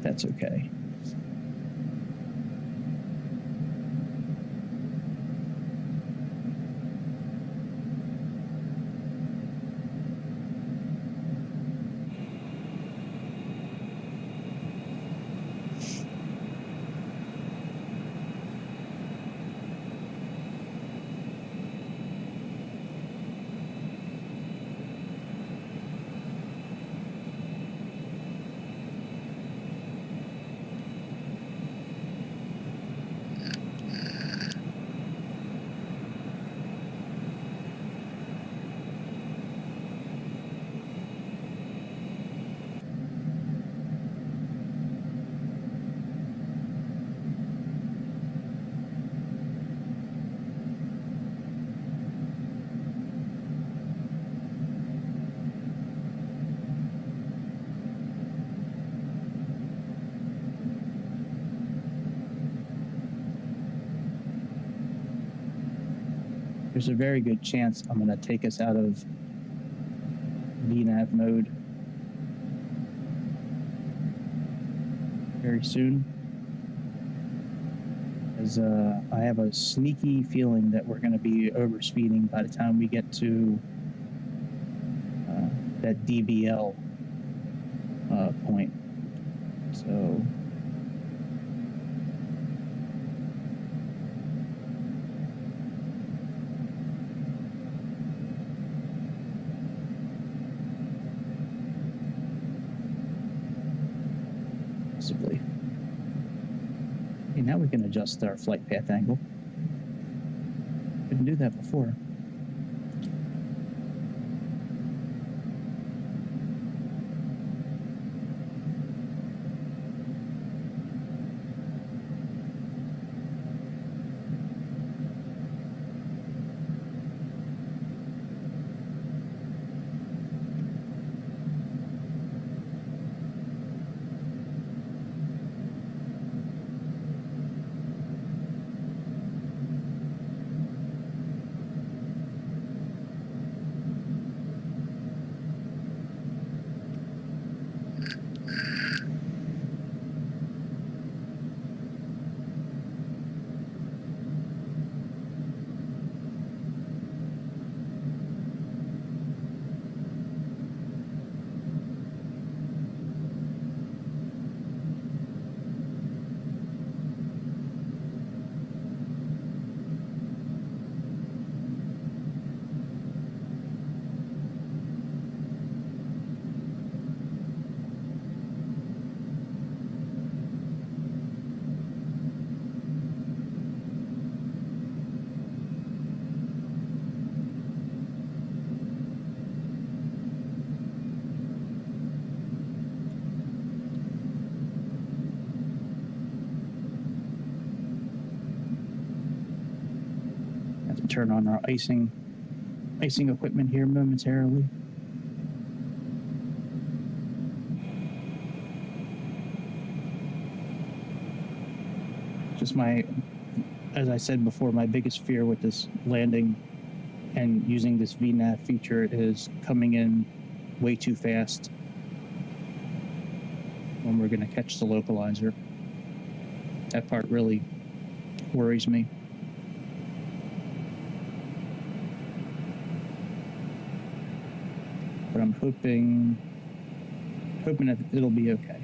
That's okay. There's a very good chance I'm going to take us out of VNav mode very soon, as I have a sneaky feeling that we're going to be overspeeding by the time we get to that DBL point. So possibly. Okay, now we can adjust our flight path angle. Couldn't do that before. Turn on our icing equipment here momentarily. Just as I said before, my biggest fear with this landing and using this VNav feature is coming in way too fast when we're going to catch the localizer. That part really worries me. But I'm hoping that it'll be okay.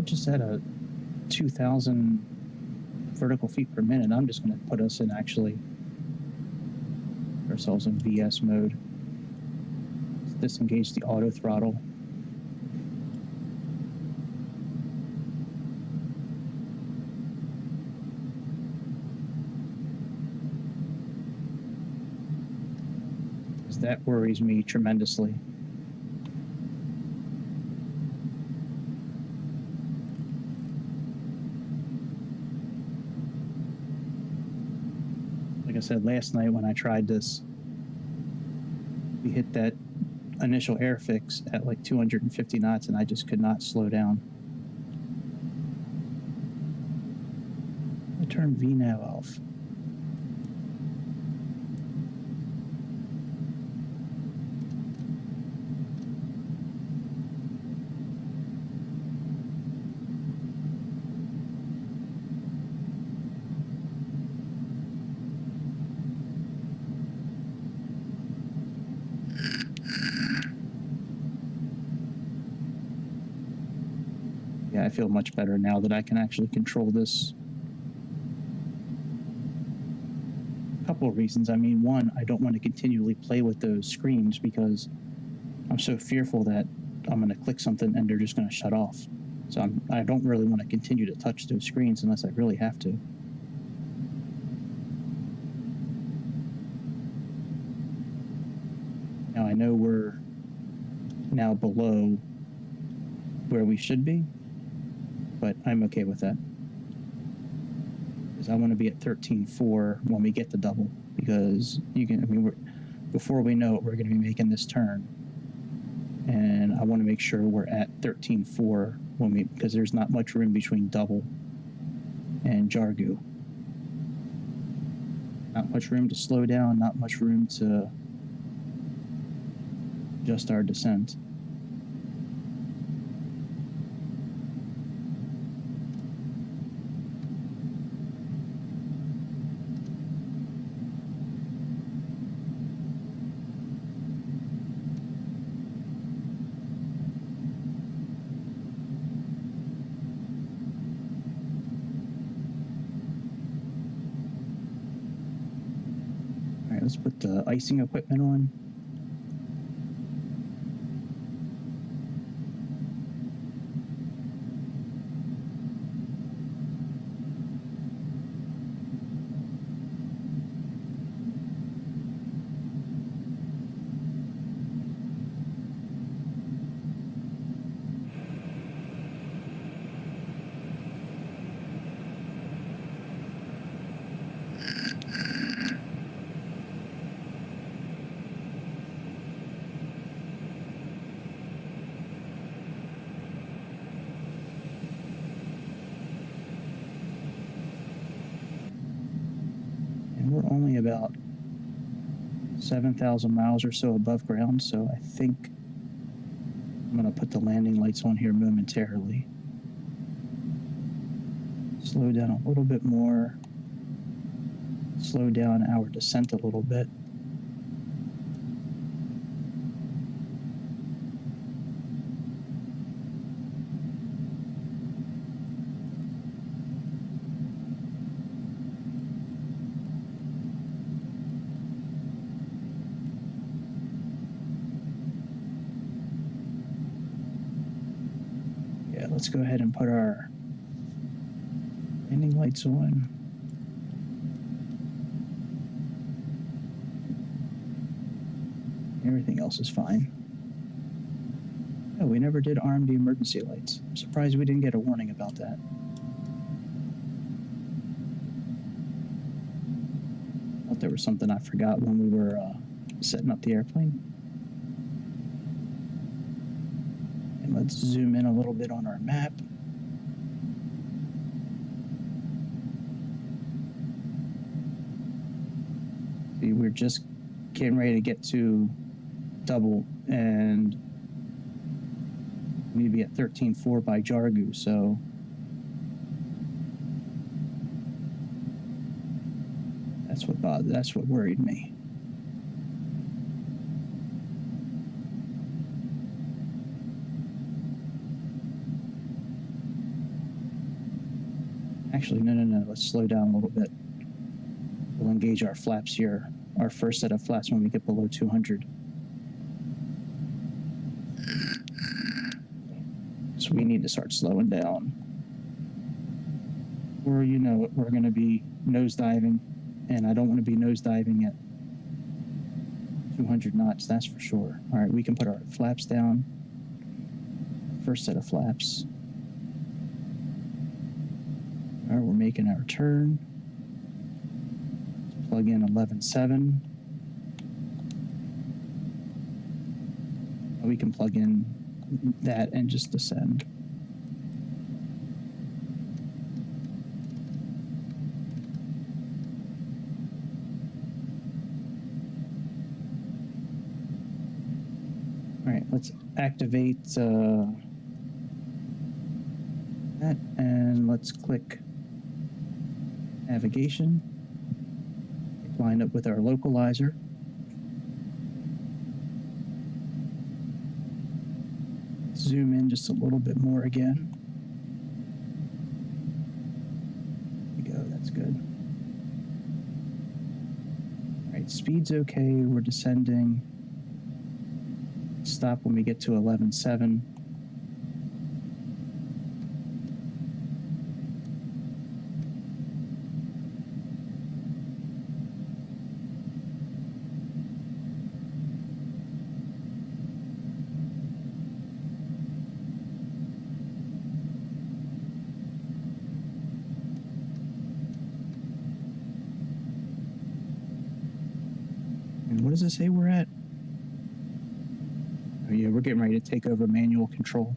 just at a 2,000 vertical feet per minute. I'm just going to put us in actually ourselves in VS mode. Let's disengage the auto throttle. Because that worries me tremendously. Like I said last night when I tried this, we hit that initial air fix at like 250 knots and I just could not slow down. I turn VNAV off. Yeah, I feel much better now that I can actually control this. A couple of reasons. I mean, one, I don't want to continually play with those screens because I'm so fearful that I'm going to click something and they're just going to shut off. So I don't really want to continue to touch those screens unless I really have to. Now I know we're now below where we should be, but I'm okay with that. Because I want to be at 13.4 when we get the double, because before we know it, we're going to be making this turn. And I want to make sure we're at 13.4 because there's not much room between double and Jargu. Not much room to slow down, not much room to adjust our descent. Let's put the icing equipment on. We're only about 7,000 miles or so above ground, so I think I'm going to put the landing lights on here momentarily. Slow down a little bit more. Slow down our descent a little bit. Let's go ahead and put our landing lights on. Everything else is fine. Oh, we never did arm the emergency lights. I'm surprised we didn't get a warning about that. I thought there was something I forgot when we were setting up the airplane. Let's zoom in a little bit on our map. See, we're just getting ready to get to double and maybe at 13.4 by Jargu, so that's what worried me. Actually, no. Let's slow down a little bit. We'll engage our flaps here. Our first set of flaps when we get below 200. So we need to start slowing down. Or, you know, we're going to be nosediving, and I don't want to be nosediving at 200 knots, that's for sure. All right, we can put our flaps down. First set of flaps. All right, we're making our turn. Let's plug in 11.7. We can plug in that and just descend. All right, let's activate that, and let's click navigation. Line up with our localizer. Zoom in just a little bit more again. There we go, that's good. All right, speed's okay, we're descending. Stop when we get to 11.7. And what does it say we're at? Oh yeah, we're getting ready to take over manual control.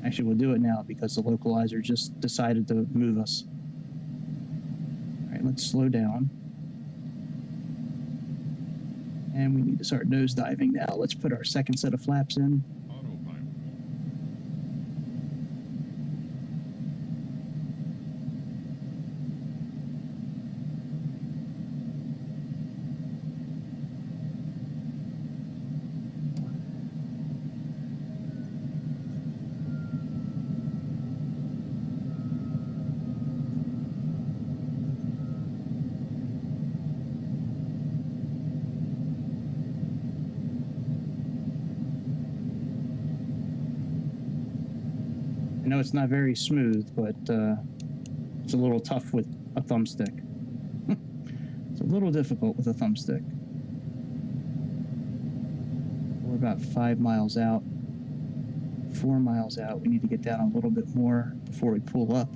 Actually, we'll do it now because the localizer just decided to move us. All right, let's slow down. And we need to start nosediving now. Let's put our second set of flaps in. I know it's not very smooth, but it's a little tough with a thumbstick. It's a little difficult with a thumbstick. We're about 5 miles out, 4 miles out. We need to get down a little bit more before we pull up.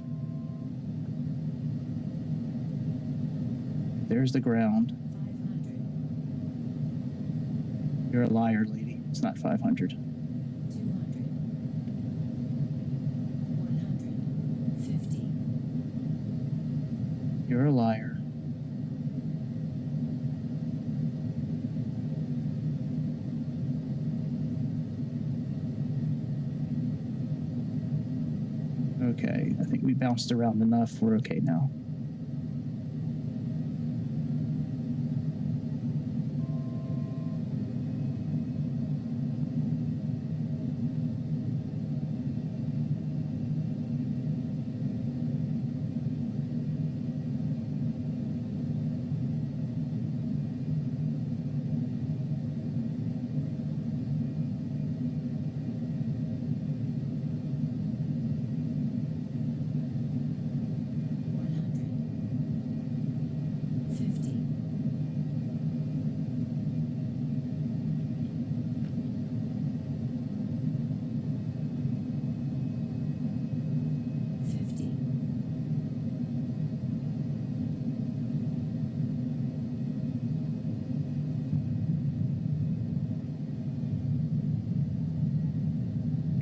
There's the ground. 500. You're a liar, lady. It's not 500. 200. 150. You're a liar. Okay, I think we bounced around enough. We're okay now.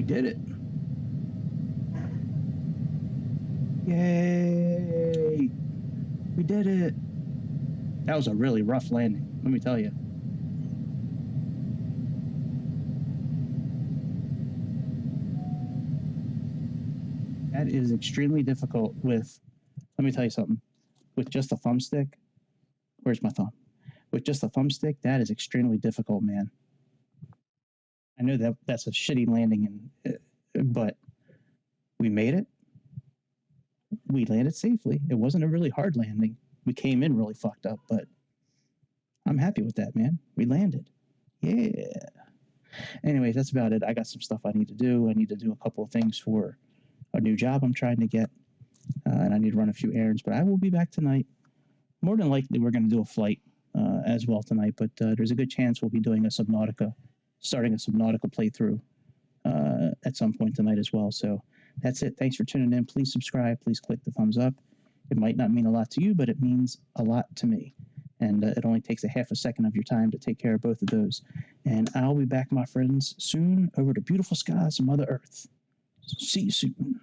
Did it. Yay! We did it. That was a really rough landing, let me tell you. That is extremely difficult with, let me tell you something, with just a thumbstick. Where's my thumb? With just a thumbstick, that is extremely difficult, man. I know that that's a shitty landing, and But we made it. We landed safely. It wasn't a really hard landing. We came in really fucked up, but I'm happy with that, man. We landed. Yeah. Anyways, that's about it. I got some stuff I need to do. I need to do a couple of things for a new job I'm trying to get, and I need to run a few errands. But I will be back tonight. More than likely, we're going to do a flight as well tonight, but there's a good chance we'll be doing starting a Subnautica playthrough at some point tonight as well. So that's it. Thanks for tuning in. Please subscribe. Please click the thumbs up. It might not mean a lot to you, but it means a lot to me. And it only takes a half a second of your time to take care of both of those. And I'll be back, my friends, soon over to beautiful skies of Mother Earth. See you soon.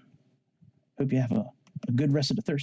Hope you have a good rest of the Thursday.